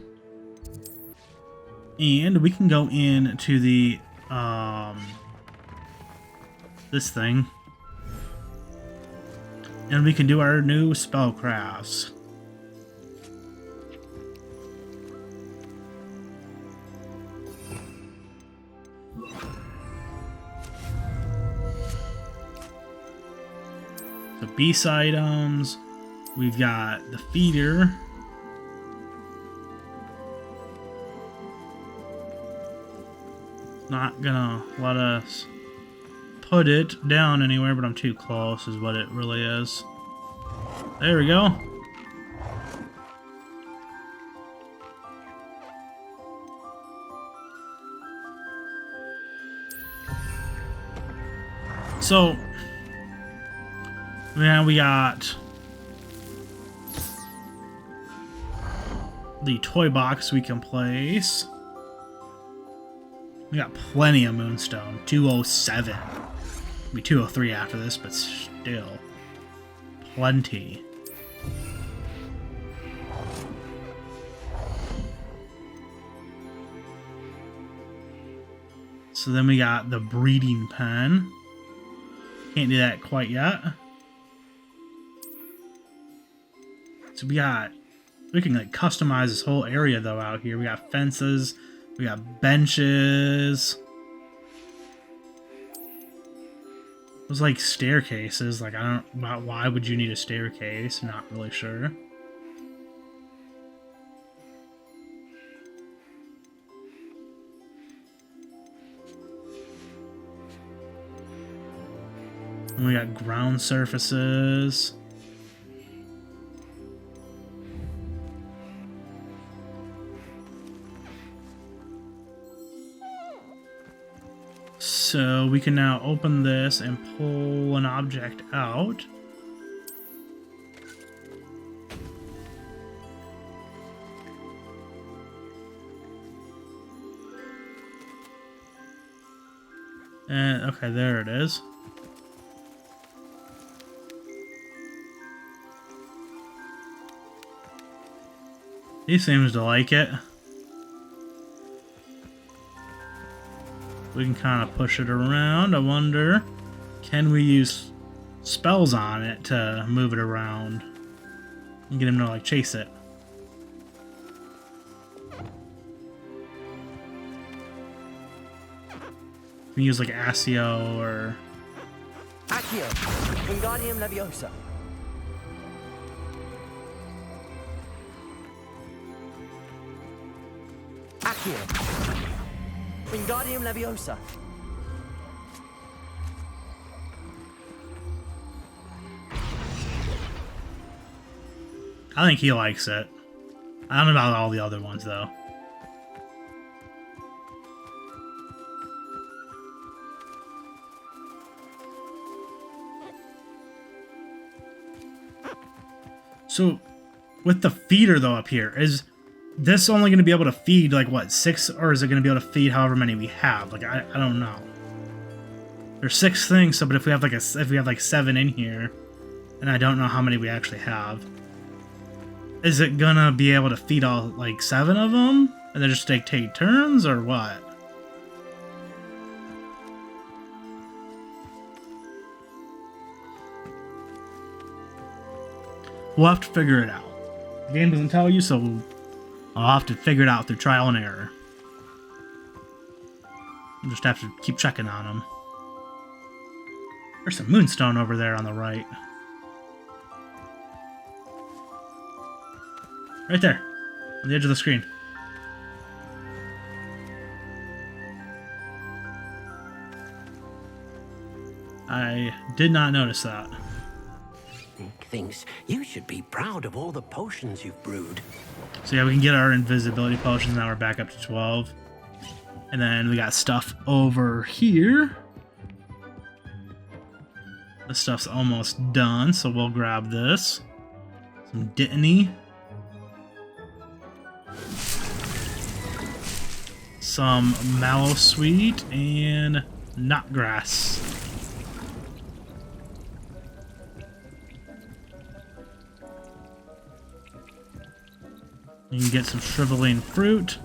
And we can go into the this thing. And we can do our new spellcrafts. The beast items. We've got the feeder. Not gonna let us put it down anywhere, but I'm too close is what it really is. There we go. So now we got the toy box we can place. We got plenty of moonstone. 207. It'll be 203 after this, but still. Plenty. So then we got the breeding pen. Can't do that quite yet. So we can like customize this whole area though out here. We got fences, we got benches. Those like staircases, like I don't, why would you need a staircase? Not really sure. And we got ground surfaces. So we can now open this and pull an object out. And okay, there it is. He seems to like it. We can kind of push it around. I wonder, can we use spells on it to move it around and get him to like chase it? We can use like Accio or Accio, Wingardium Leviosa. Accio, Wingardium Leviosa. I think he likes it. I don't know about all the other ones though. So, with the feeder though up here, is this only going to be able to feed like what, 6, or is it going to be able to feed however many we have? Like I don't know. There's 6 things, so but if we have like 7 in here, and I don't know how many we actually have, is it gonna be able to feed all like 7 of them, and then just take turns or what? We'll have to figure it out. The game doesn't tell you, so I'll have to figure it out through trial and error. I'll just have to keep checking on them. There's some moonstone over there on the right. Right there, on the edge of the screen. I did not notice that. Deek thinks you should be proud of all the potions you've brewed. So yeah, we can get our invisibility potions. Now we're back up to 12. And then we got stuff over here. This stuff's almost done, so we'll grab this. Some Dittany. Some Mallow Sweet and Knotgrass. You can get some Shriveling Fruit.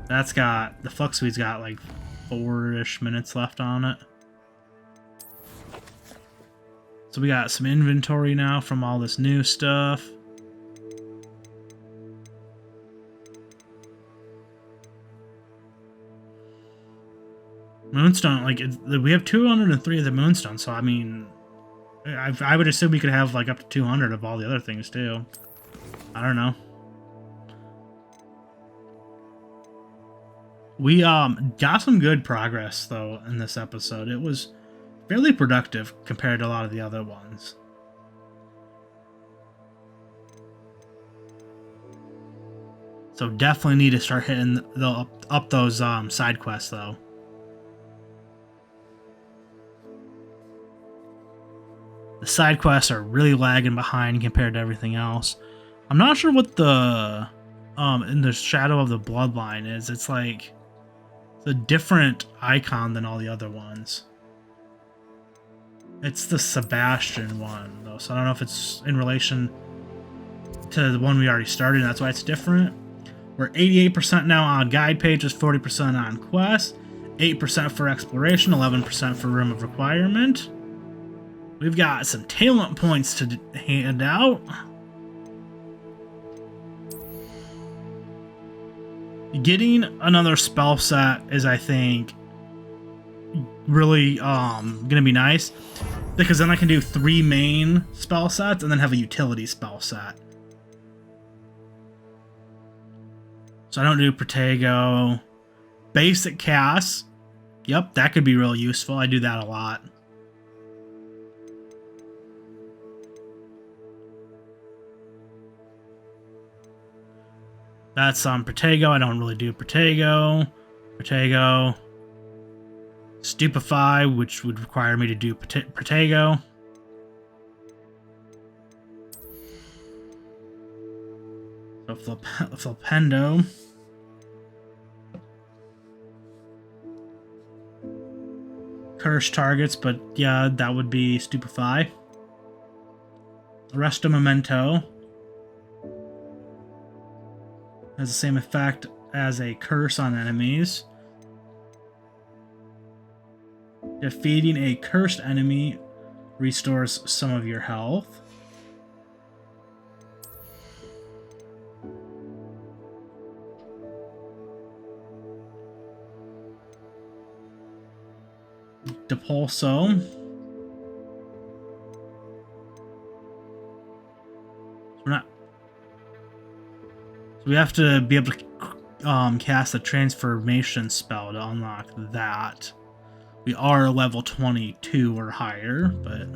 That's got, the Fucksweet's got like 4-ish minutes left on it. So we got some inventory now from all this new stuff. Moonstone, like, we have 203 of the Moonstone, so I mean, I would assume we could have like up to 200 of all the other things too. I don't know. We got some good progress though in this episode. It was fairly productive compared to a lot of the other ones. So definitely need to start hitting up those side quests though. The side quests are really lagging behind compared to everything else. I'm not sure what the in the Shadow of the Bloodline is. It's like a different icon than all the other ones. It's the Sebastian one though, so I don't know if it's in relation to the one we already started, and that's why it's different. We're 88% now on guide pages, 40% on quests, 8% for exploration, 11% for room of requirement. We've got some talent points to hand out. Getting another spell set is, I think, really gonna be nice, because then I can do 3 main spell sets and then have a utility spell set. So I don't do Protego. Basic cast. Yep, that could be real useful. I do that a lot. That's Protego. I don't really do Protego. Protego. Stupefy, which would require me to do Protego. So Flipendo. Curse targets, but yeah, that would be Stupefy. Arresto Memento. Has the same effect as a curse on enemies. Defeating a cursed enemy restores some of your health. Depulso. We're not. So we have to be able to cast a transformation spell to unlock that. We are level 22 or higher, but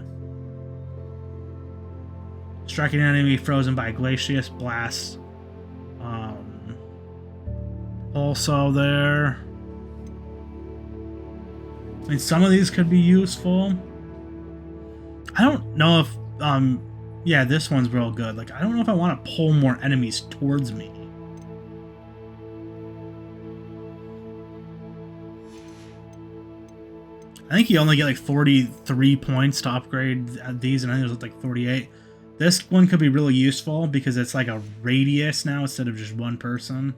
striking an enemy frozen by Glacius Blast. Also there. I mean, some of these could be useful. I don't know if yeah, this one's real good. Like, I don't know if I want to pull more enemies towards me. I think you only get like 43 points to upgrade these, and I think there's like 48. This one could be really useful because it's like a radius now instead of just one person.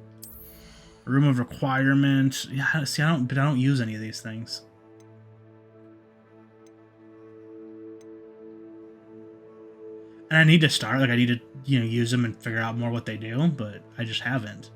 Room of requirement. Yeah, see, I don't use any of these things. And I need to start, like, I need to use them and figure out more what they do, but I just haven't.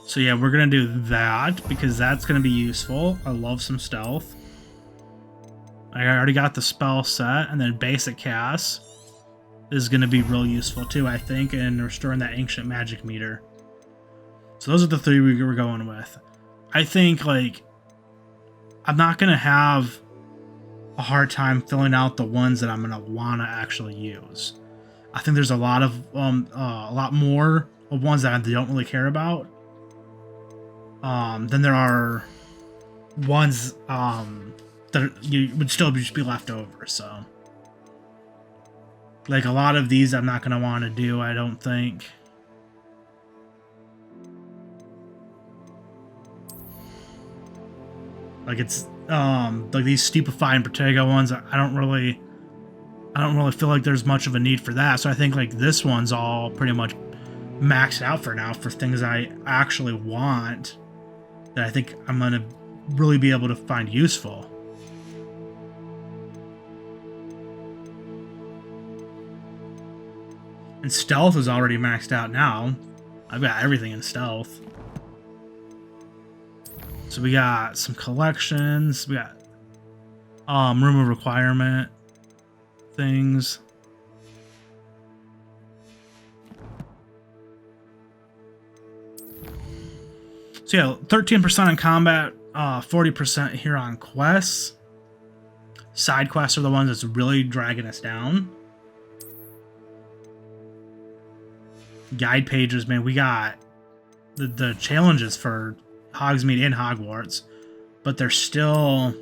So yeah, we're gonna do that because that's gonna be useful. I love some stealth. I already got the spell set, and then basic cast is gonna be real useful too, I think, in restoring that ancient magic meter. So those are the three we were going with. I think, like, I'm not gonna have a hard time filling out the ones that I'm gonna wanna actually use. I think there's a lot more of ones that I don't really care about. Then there are ones that you would still just be left over. So, like, a lot of these I'm not gonna want to do, I don't think. Like, it's like these Stupefy and Protego ones, I don't really feel like there's much of a need for that. So I think, like, this one's all pretty much maxed out for now for things I actually want that I think I'm gonna really be able to find useful. And stealth is already maxed out now. I've got everything in stealth. So we got some collections. We got room of requirement things. So yeah, 13% on combat, 40% here on quests. Side quests are the ones that's really dragging us down. Guide pages, man, we got the challenges for Hogsmeade and Hogwarts, but there's still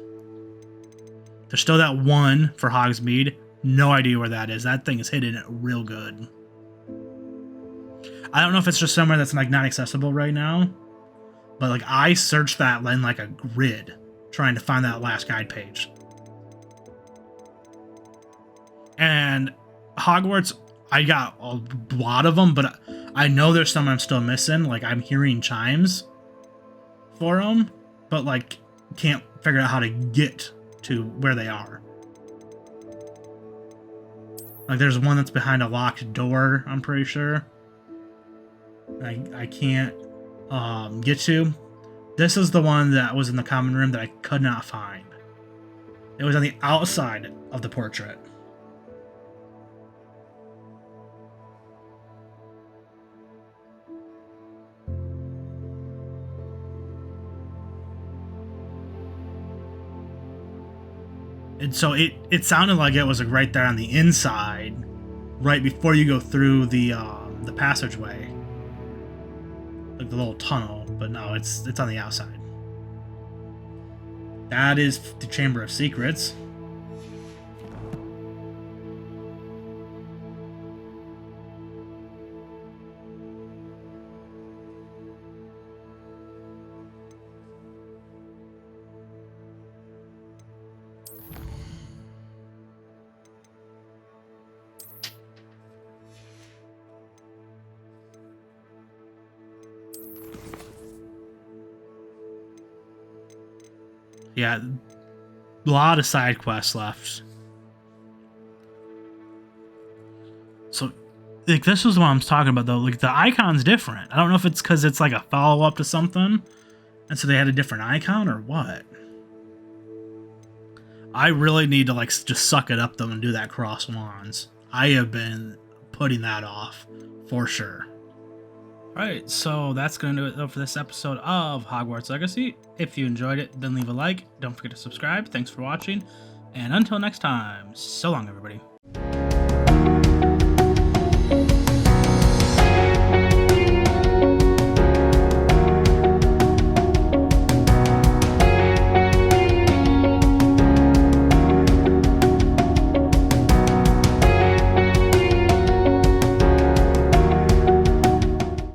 that one for Hogsmeade. No idea where that is. That thing is hidden real good. I don't know if it's just somewhere that's like not accessible right now, but like I searched that in like a grid trying to find that last guide page. And Hogwarts, I got a lot of them, but I know there's some I'm still missing. Like, I'm hearing chimes for them, but like can't figure out how to get to where they are. Like, there's one that's behind a locked door, I'm pretty sure. I can't get to. This is the one that was in the common room that I could not find. It was on the outside of the portrait. And so it sounded like it was like right there on the inside, right before you go through the passageway, like the little tunnel. But no, it's on the outside. That is the Chamber of Secrets. Yeah, a lot of side quests left. So, like, this is what I'm talking about, though. Like, the icon's different. I don't know if it's because it's like a follow-up to something, and so they had a different icon, or what. I really need to, like, just suck it up, though, and do that cross wands. I have been putting that off, for sure. Alright, so that's going to do it for this episode of Hogwarts Legacy. If you enjoyed it, then leave a like. Don't forget to subscribe. Thanks for watching. And until next time, so long, everybody.